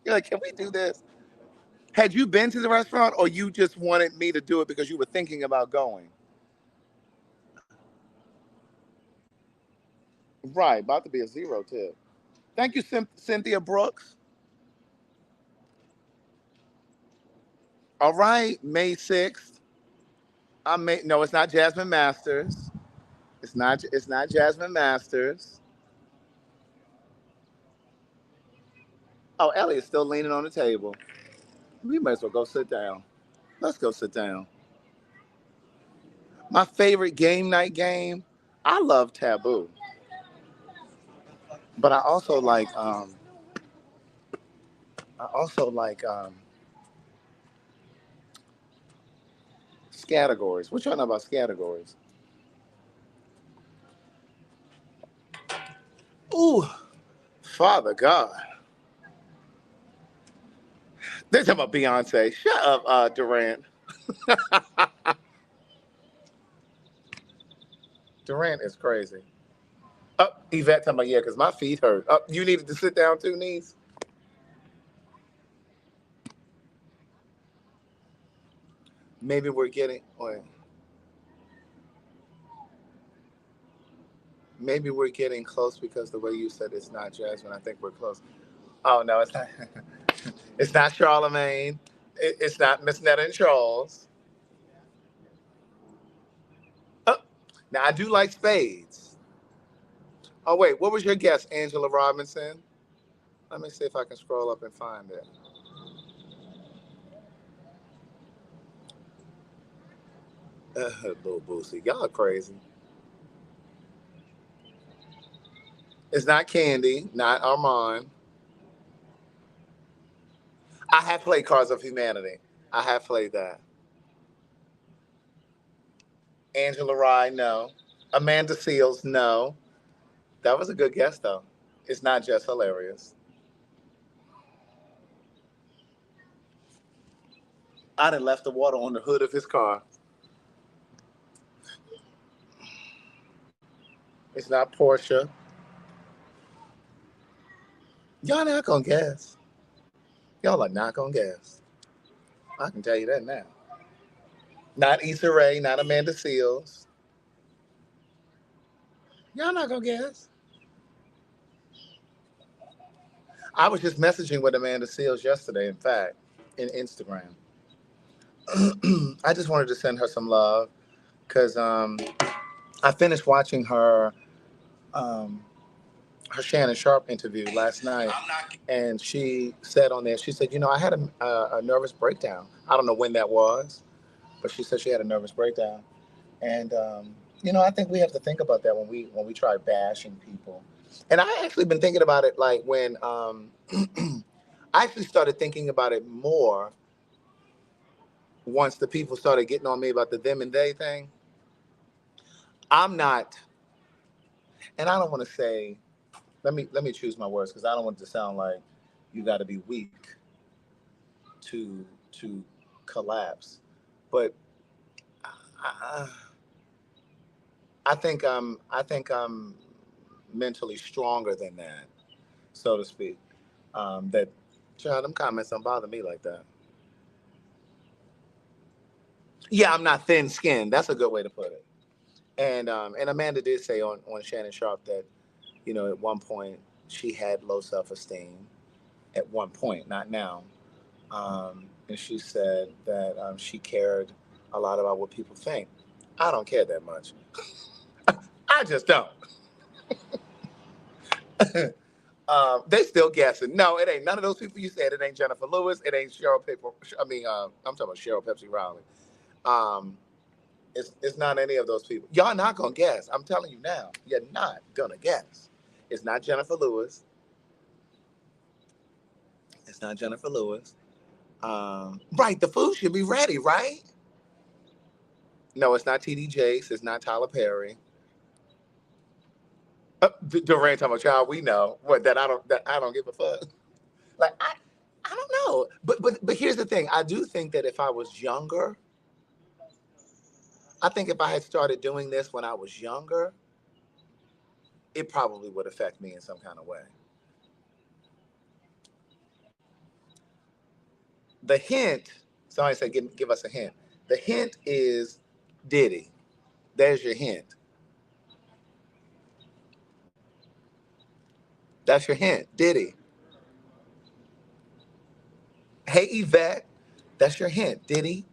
S4: You're like, can we do this? Had you been to the restaurant, or you just wanted me to do it because you were thinking about going? Right, about to be a 0 tip. Thank you, Cynthia Brooks. All right, May 6th. No, it's not Jasmine Masters. It's not Jasmine Masters. Oh, Elliot's still leaning on the table. We might as well go sit down. Let's go sit down. My favorite game night game. I love Taboo, but I also like categories. What y'all know about categories? Ooh, Father God. They're talking about Beyonce. Shut up, Durant. Durant is crazy. Oh, Yvette talking about, yeah, because my feet hurt. Oh, you needed to sit down too, niece? Maybe we're getting, wait. Maybe we're getting close because the way you said it's not Jasmine. I think we're close. Oh, no, it's not. It's not Charlemagne. It's not Miss Netta and Charles. Oh, now, I do like spades. Oh, wait, what was your guess, Angela Robinson? Let me see if I can scroll up and find it. Little Boosie, y'all are crazy. It's not Candy, not Armand. I have played Cards of Humanity. I have played that. Angela Rye, no. Amanda Seals, no. That was a good guess, though. It's not just hilarious. I done left the water on the hood of his car. It's not Portia. Y'all not gonna guess. Y'all are not gonna guess. I can tell you that now. Not Issa Rae, not Amanda Seals. Y'all not gonna guess. I was just messaging with Amanda Seals yesterday, in fact, in Instagram. I just wanted to send her some love because I finished watching her Shannon Sharp interview last night, and she said on there, she said, I had a nervous breakdown. I don't know when that was, but she said she had a nervous breakdown, and I think we have to think about that when we try bashing people. And I actually been thinking about it, like when I actually started thinking about it more once the people started getting on me about the them and they thing. I'm not, and I don't want to say, let me choose my words because I don't want it to sound like you got to be weak to collapse. But I think I'm mentally stronger than that, so to speak. That, child, them comments don't bother me like that. Yeah, I'm not thin skinned. That's a good way to put it. And Amanda did say on Shannon Sharp that, at one point she had low self-esteem. At one point, not now. And she said that she cared a lot about what people think. I don't care that much. I just don't. They still guessing. No, it ain't none of those people you said. It ain't Jennifer Lewis. It ain't Cheryl Paper. I'm talking about Cheryl Pepsi Riley. It's not any of those people. Y'all not gonna guess. I'm telling you now. You're not gonna guess. It's not Jennifer Lewis. It's not Jennifer Lewis. Right, the food should be ready, right? No, it's not TD Jakes. It's not Tyler Perry. Durant talking about, child, we know what that I don't give a fuck. Like I don't know. But here's the thing. I do think that if I was younger, I think if I had started doing this when I was younger, it probably would affect me in some kind of way. The hint, somebody said, give us a hint. The hint is Diddy. There's your hint. That's your hint, Diddy. Hey, Yvette, that's your hint, Diddy.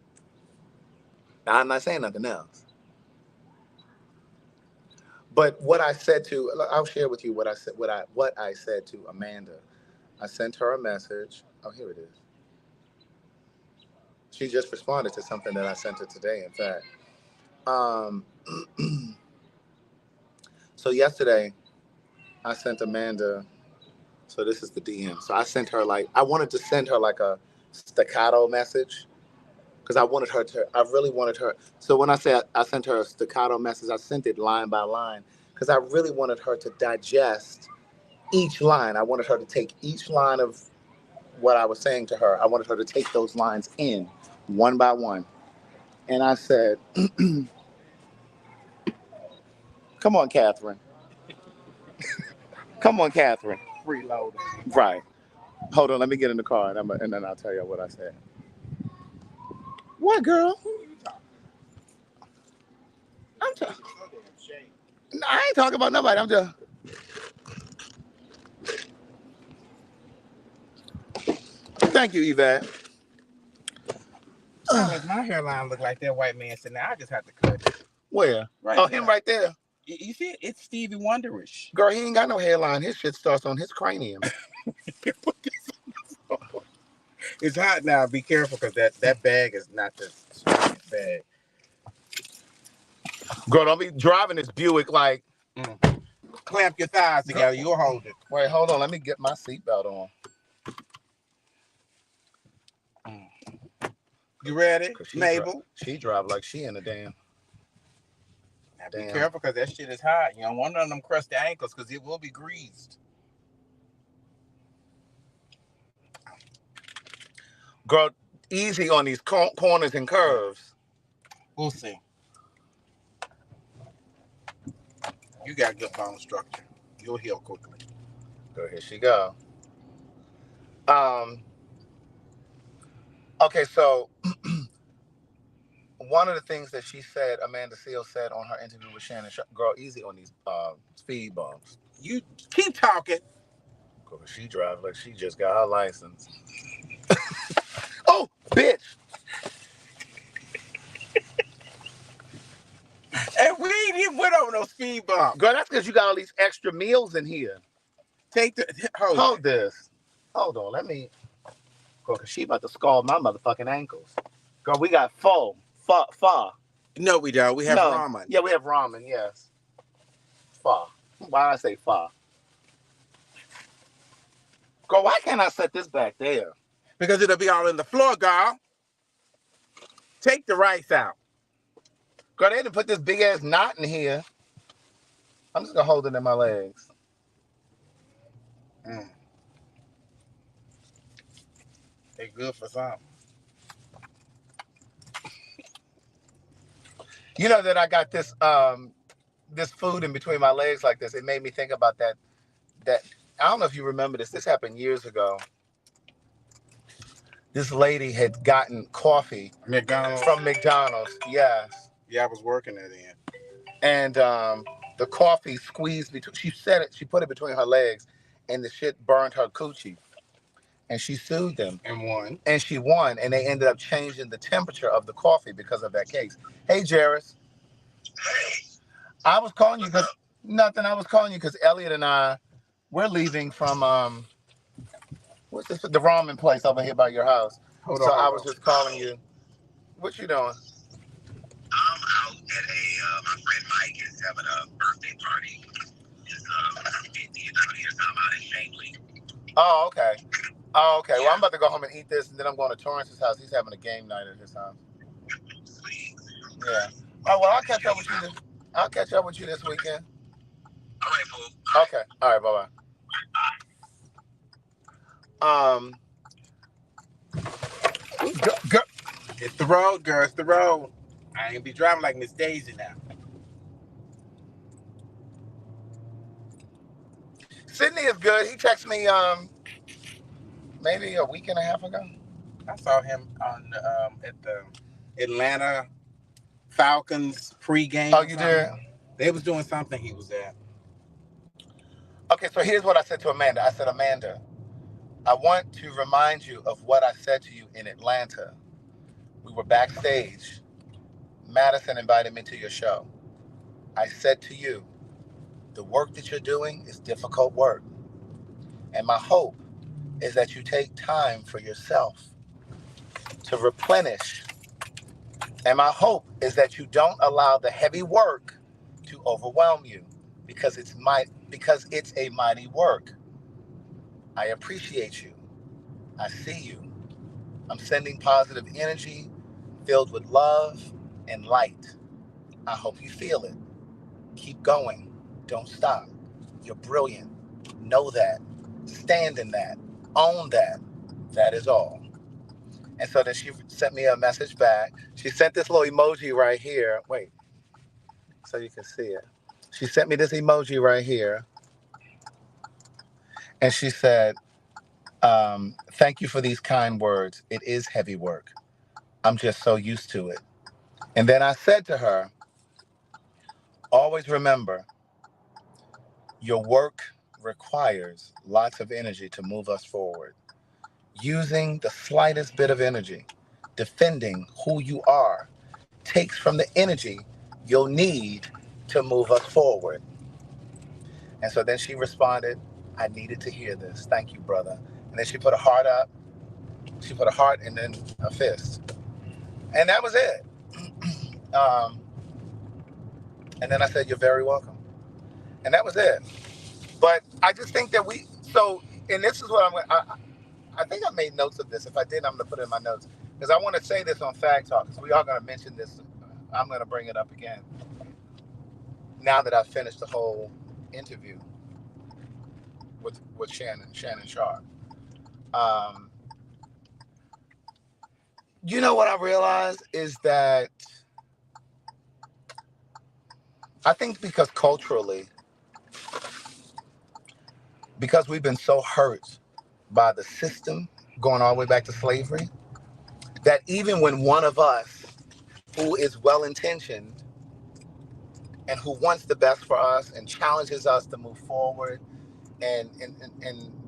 S4: Now, I'm not saying nothing else. But what I said to, I'll share with you what I said to Amanda. I sent her a message. Oh, here it is. She just responded to something that I sent her today, in fact. So yesterday, I sent Amanda, so this is the DM. So I wanted to send her like a staccato message because I really wanted her. So when I say I sent her a staccato message, I sent it line by line because I really wanted her to digest each line. I wanted her to take each line of what I was saying to her. I wanted her to take those lines in one by one. And I said, come on, Catherine. Come on, Catherine.
S3: Freeloader.
S4: Right. Hold on, let me get in the car and then I'll tell you what I said. What, girl? I'm talking. I ain't talking about nobody. I'm just. Thank you, Yvette.
S3: My hairline look like that white man sitting there. I just have to cut it.
S4: Where?
S3: Right
S4: Oh,
S3: there.
S4: him right there.
S3: You see it? It's Stevie Wonderish.
S4: Girl, he ain't got no hairline. His shit starts on his cranium.
S3: Put this on the phone. It's hot now. Be careful because that bag is not the strongest bag.
S4: Girl, don't be driving this Buick like.
S3: Clamp your thighs together. You'll hold it.
S4: Wait, hold on. Let me get my seatbelt on.
S3: You ready, Mabel?
S4: She drive like she in a damn.
S3: Now be careful because that shit is hot. You don't want none of them crusty ankles because it will be greased.
S4: Girl, easy on these corners and curves.
S3: We'll see. You got good bone structure. You'll heal quickly.
S4: Girl, here she go. Okay, so one of the things that she said, Amanda Seales said on her interview with Shannon, girl, easy on these speed bumps.
S3: You keep talking.
S4: Girl, she drives like she just got her license. Oh, bitch.
S3: And we ain't even went over no speed bump.
S4: Girl, that's because you got all these extra meals in here.
S3: Take the
S4: hold this. Hold on, let me. Girl, because she about to scald my motherfucking ankles. Girl, we got pho.
S3: No, we don't. We have ramen.
S4: Yeah, we have ramen, yes. Pho. Why did I say pho? Girl, why can't I set this back there?
S3: Because it'll be all in the floor, girl. Take the rice out.
S4: Girl, they didn't put this big ass knot in here. I'm just gonna hold it in my legs.
S3: They good for something.
S4: You know that I got this this food in between my legs like this. It made me think about that I don't know if you remember this. This happened years ago. This lady had gotten coffee from McDonald's. Yes.
S3: Yeah, I was working at the end.
S4: And the coffee squeezed between. She put it between her legs, and the shit burned her coochie. And she sued them.
S3: And won.
S4: And she won, and they ended up changing the temperature of the coffee because of that case. Hey, Jairus.
S2: Hey.
S4: I was calling you because nothing. I was calling you because Elliot and I, we're leaving from what's this? The ramen place over here by your house. Hold on. I was just calling you. What you doing?
S2: I'm out at my friend Mike is having a birthday party. It's 50th. I'm out in Shankley.
S4: Oh, okay. Oh, okay. Well, I'm about to go home and eat this, and then I'm going to Torrance's house. He's having a game night at his house.
S2: Sweet.
S4: Yeah. Oh, well, I'll catch up with you. I'll catch up with you this weekend.
S2: All right, fool.
S4: Okay. All right. Bye-bye.
S3: It's the road, girl. It's the road. I ain't be driving like Miss Daisy now.
S4: Sydney is good. He texted me maybe a week and a half ago.
S3: I saw him on at the Atlanta Falcons pregame.
S4: Oh, you did?
S3: They was doing something he was at.
S4: Okay, so here's what I said to Amanda. I said, Amanda, I want to remind you of what I said to you in Atlanta. We were backstage. Madison invited me to your show. I said to you, the work that you're doing is difficult work. And my hope is that you take time for yourself to replenish. And my hope is that you don't allow the heavy work to overwhelm you because it's a mighty work. I appreciate you. I see you. I'm sending positive energy filled with love and light. I hope you feel it. Keep going. Don't stop. You're brilliant. Know that. Stand in that. Own that. That is all. And so then she sent me a message back. She sent this little emoji right here. Wait, so you can see it. She sent me this emoji right here. And she said, thank you for these kind words. It is heavy work. I'm just so used to it. And then I said to her, always remember, your work requires lots of energy to move us forward. Using the slightest bit of energy, defending who you are, takes from the energy you'll need to move us forward. And so then she responded, I needed to hear this. Thank you, brother. And then she put a heart up. She put a heart and then a fist. And that was it. And then I said, you're very welcome. And that was it. But I just think that and this is what I think I made notes of this. If I didn't, I'm going to put it in my notes. Because I want to say this on Fact Talk, because we are going to mention this. I'm going to bring it up again. Now that I've finished the whole interview with Shannon Sharp. You know what I realized is that I think because culturally, because we've been so hurt by the system going all the way back to slavery, that even when one of us who is well-intentioned and who wants the best for us and challenges us to move forward, and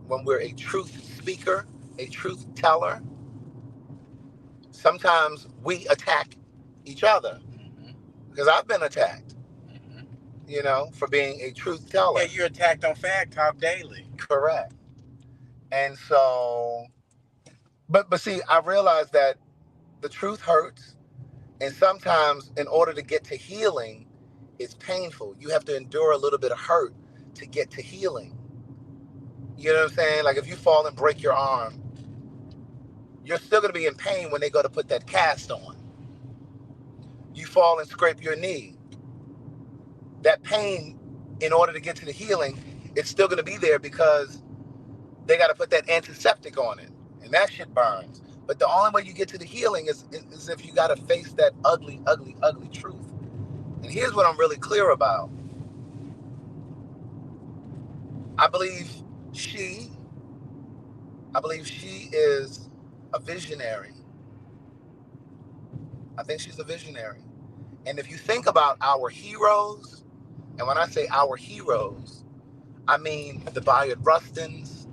S4: when we're a truth speaker, a truth teller, sometimes we attack each other. Because I've been attacked, for being a truth teller.
S3: Yeah, you're attacked on Fact Talk daily.
S4: Correct. And so, but see, I realized that the truth hurts. And sometimes in order to get to healing, it's painful. You have to endure a little bit of hurt to get to healing. You know what I'm saying? Like if you fall and break your arm, you're still going to be in pain when they go to put that cast on. You fall and scrape your knee. That pain, in order to get to the healing, it's still going to be there because they got to put that antiseptic on it. And that shit burns. But the only way you get to the healing is if you got to face that ugly, ugly, ugly truth. And here's what I'm really clear about. I believe she is a visionary. I think she's a visionary. And if you think about our heroes, and when I say our heroes, I mean the Bayard Rustins,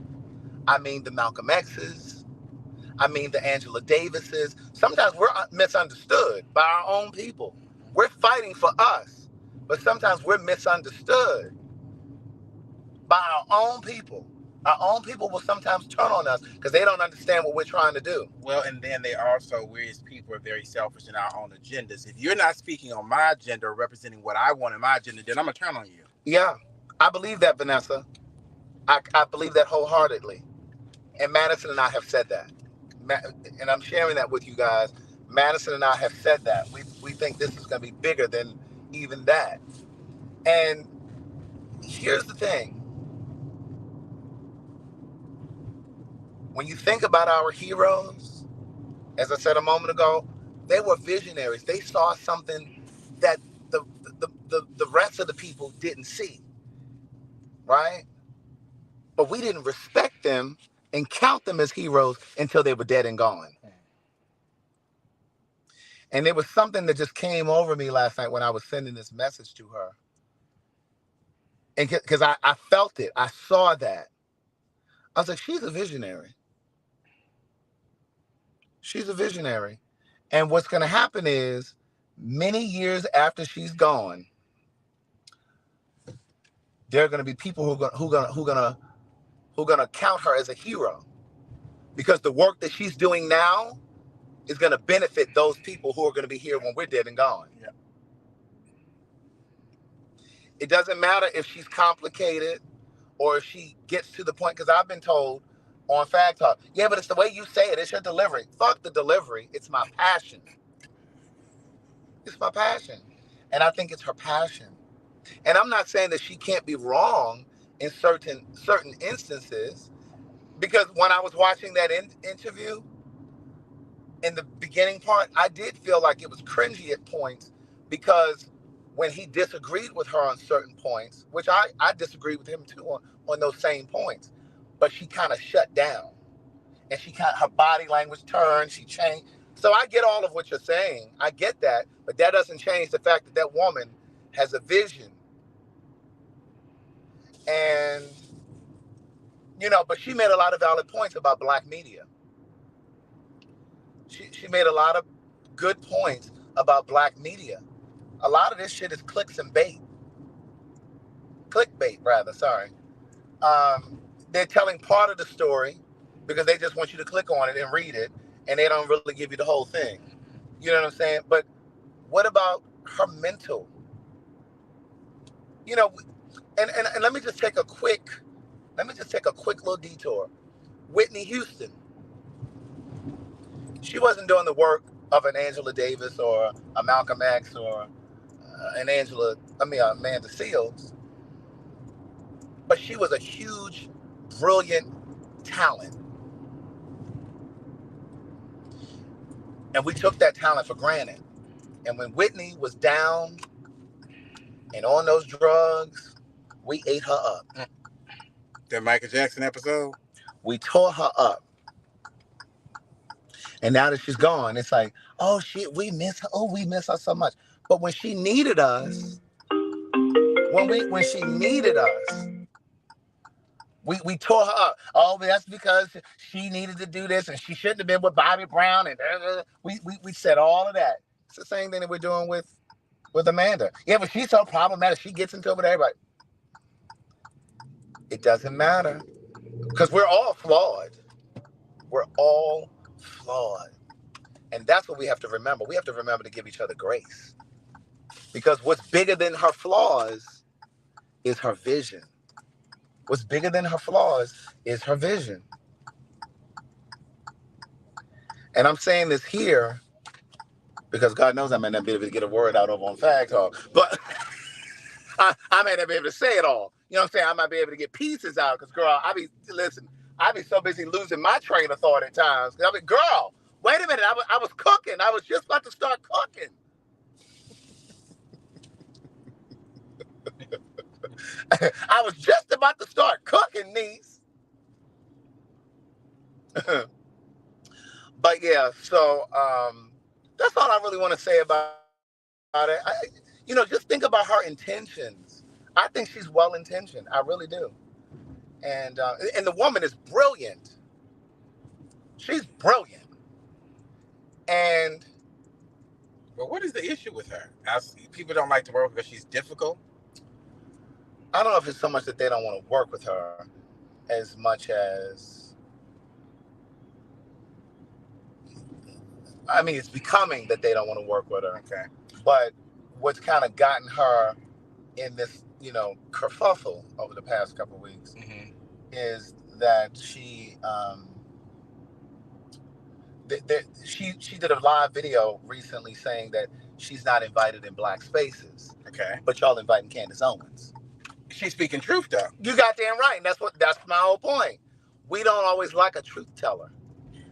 S4: I mean the Malcolm X's, I mean the Angela Davises. Sometimes we're misunderstood by our own people. We're fighting for us, but sometimes we're misunderstood by our own people. Our own people will sometimes turn on us because they don't understand what we're trying to do.
S3: Well, and then we as people are very selfish in our own agendas. If you're not speaking on my agenda or representing what I want in my agenda, then I'm going to turn on you.
S4: Yeah, I believe that, Vanessa. I believe that wholeheartedly. And Madison and I have said that. And I'm sharing that with you guys. Madison and I have said that. We think this is going to be bigger than even that. And here's the thing. When you think about our heroes, as I said a moment ago, They were visionaries. They saw something that the rest of the people didn't see, right? But we didn't respect them and count them as heroes until they were dead and gone. And there was something that just came over me last night when I was sending this message to her. And because I felt it, I saw that. I was like, she's a visionary. She's a visionary. And what's going to happen is many years after she's gone, there are going to be people who are going to count her as a hero, because the work that she's doing now is going to benefit those people who are going to be here when we're dead and gone.
S3: Yeah.
S4: It doesn't matter if she's complicated or if she gets to the point, because I've been told on Fag Talk, yeah, but it's the way you say it. It's your delivery. Fuck the delivery. It's my passion. It's my passion. And I think it's her passion. And I'm not saying that she can't be wrong in certain instances, because when I was watching that interview, in the beginning part, I did feel like it was cringy at points, because when he disagreed with her on certain points, which I disagreed with him too on those same points, but she kind of shut down, and her body language turned, she changed. So I get all of what you're saying. I get that, but that doesn't change the fact that that woman has a vision. And, but she made a lot of valid points about black media. She made a lot of good points about black media. A lot of this shit is clickbait, rather, sorry. They're telling part of the story because they just want you to click on it and read it, and they don't really give you the whole thing. You know what I'm saying? But what about her mental? And let me just take a quick little detour. Whitney Houston. She wasn't doing the work of an Angela Davis or a Malcolm X or Amanda Seals, but she was a huge, brilliant talent. And we took that talent for granted. And when Whitney was down and on those drugs, we ate her up.
S3: That Michael Jackson episode?
S4: We tore her up. And now that she's gone, it's like, oh shit, we miss her. Oh, we miss her so much. But when she needed us, when she needed us, we tore her up. Oh, but that's because she needed to do this and she shouldn't have been with Bobby Brown. And we said all of that. It's the same thing that we're doing with Amanda. Yeah, but she's so problematic. She gets into it with everybody. It doesn't matter, because we're all flawed. We're all flawed. And that's what we have to remember. We have to remember to give each other grace. Because what's bigger than her flaws is her vision. What's bigger than her flaws is her vision. And I'm saying this here because God knows I might not be able to get a word out over on Fag Talk. But I may not be able to say it all. You know what I'm saying? I might be able to get pieces out because, girl, I be so busy losing my train of thought at times. I mean, girl, wait a minute. I was cooking. I was just about to start cooking. I was just about to start cooking, niece. But yeah, so that's all I really want to say about it. Just think about her intentions. I think she's well-intentioned. I really do. And the woman is brilliant. She's brilliant. And
S3: But what is the issue with her? People don't like to work because she's difficult.
S4: I don't know if it's so much that they don't want to work with her as much as, it's becoming that they don't want to work with her.
S3: Okay.
S4: But what's kind of gotten her in this, kerfuffle over the past couple of weeks is that she she did a live video recently saying that she's not invited in black spaces.
S3: Okay.
S4: But y'all inviting Candace Owens.
S3: She's speaking truth, though.
S4: You got damn right. And that's my whole point. We don't always like a truth teller.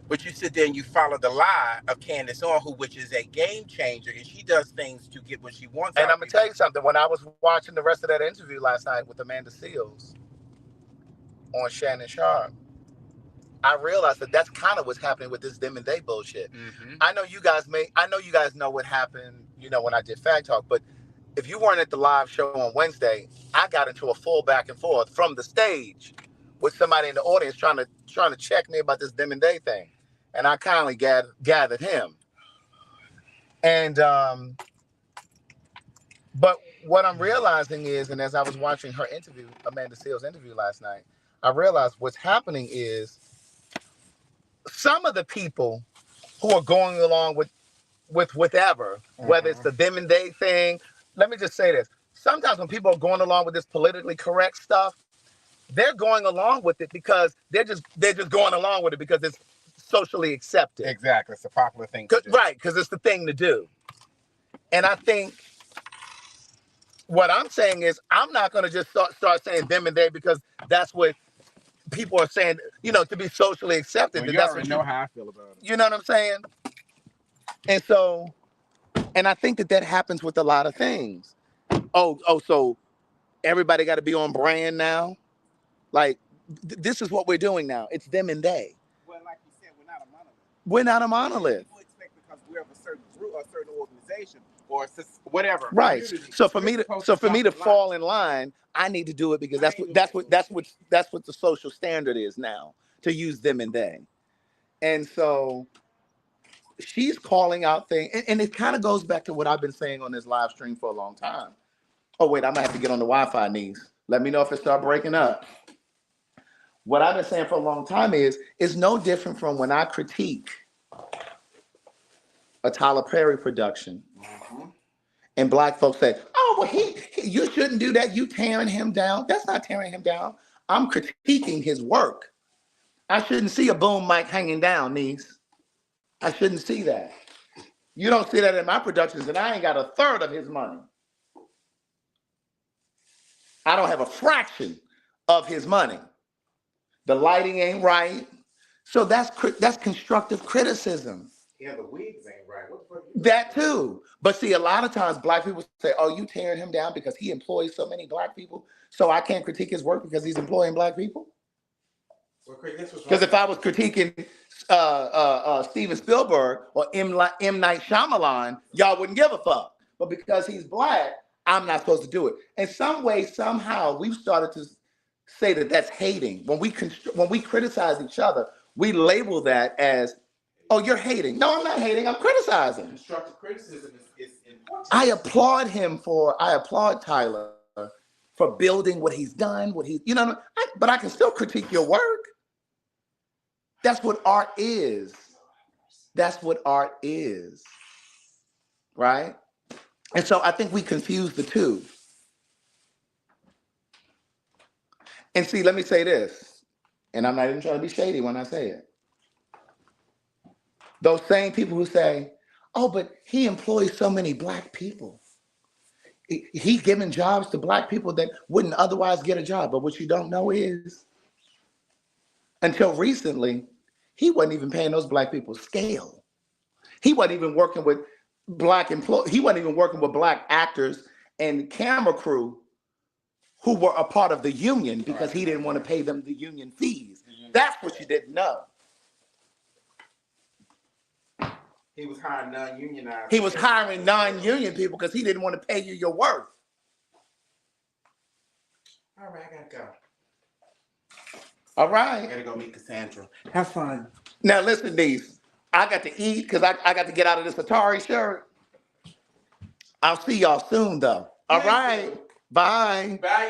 S3: But you sit there and you follow the lie of Candace Owens, which is a game changer, and she does things to get what she wants.
S4: And I'm gonna tell you something. When I was watching the rest of that interview last night with Amanda Seales on Shannon Sharp, I realized that that's kind of what's happening with this them and they bullshit.
S3: Mm-hmm.
S4: I know you guys know what happened, when I did Fact Talk, but if you weren't at the live show on Wednesday, I got into a full back and forth from the stage with somebody in the audience trying to check me about this them and they thing. And I kindly gathered him. And but what I'm realizing is, and as I was watching her interview, Amanda Seales' interview last night, I realized what's happening is some of the people who are going along with whatever, whether it's the them and they thing. Let me just say this. Sometimes when people are going along with this politically correct stuff, they're going along with it because they're just going along with it because it's socially accepted.
S3: Exactly. It's a popular thing to do.
S4: Right, because it's the thing to do. And I think what I'm saying is I'm not going to just start saying them and they because that's what people are saying, to be socially accepted.
S3: Well, you
S4: that's
S3: already
S4: what
S3: know how I feel about it.
S4: You know what I'm saying? And so, and I think that happens with a lot of things. So everybody got to be on brand now? Like, this is what we're doing now. It's them and they.
S3: Well, like you said, we're not a monolith.
S4: We're not a monolith.
S3: People expect because we're of a certain group, a certain organization, or whatever.
S4: Right. So for me to fall in line, I need to do it because that's what the social standard is now, to use them and they. And so she's calling out things, and it kind of goes back to what I've been saying on this live stream for a long time. Oh wait, I'm gonna have to get on the Wi-Fi, knees. Let me know if it starts breaking up. What I've been saying for a long time is no different from when I critique a Tyler Perry production, and black folks say, "Oh, well, you shouldn't do that. You tearing him down." That's not tearing him down. I'm critiquing his work. I shouldn't see a boom mic hanging down, niece. I shouldn't see that. You don't see that in my productions, and I ain't got a third of his money. I don't have a fraction of his money. The lighting ain't right. So that's constructive criticism.
S3: Yeah, the wigs ain't right. What the fuck?
S4: That too. But see, a lot of times black people say, "Oh, you tearing him down because he employs so many black people, so I can't critique his work because he's employing black people." Because if I was critiquing Steven Spielberg or M. Night Shyamalan, y'all wouldn't give a fuck. But because he's black, I'm not supposed to do it. In some way, somehow, we've started to say that that's hating. When we criticize each other, we label that as, "Oh, you're hating." No, I'm not hating. I'm criticizing.
S3: Constructive criticism is important.
S4: I applaud Tyler for building what he's done, but I can still critique your work. That's what art is. That's what art is. Right? And so I think we confuse the two. And see, let me say this, and I'm not even trying to be shady when I say it. Those same people who say, "Oh, but he employs so many black people. He's giving jobs to black people that wouldn't otherwise get a job." But what you don't know is, until recently, he wasn't even paying those black people scale. He wasn't even working with black employees. He wasn't even working with black actors and camera crew who were a part of the union because he didn't want to pay them the union fees. That's what you didn't know.
S3: He was hiring non-unionized.
S4: He was hiring non-union people because he didn't want to pay you your worth.
S3: All right, I gotta go.
S4: All right.
S3: I gotta go meet Cassandra. Have fun.
S4: Now listen, these. I got to eat because I got to get out of this Atari shirt. I'll see y'all soon, though. All right. Bye.
S3: Bye.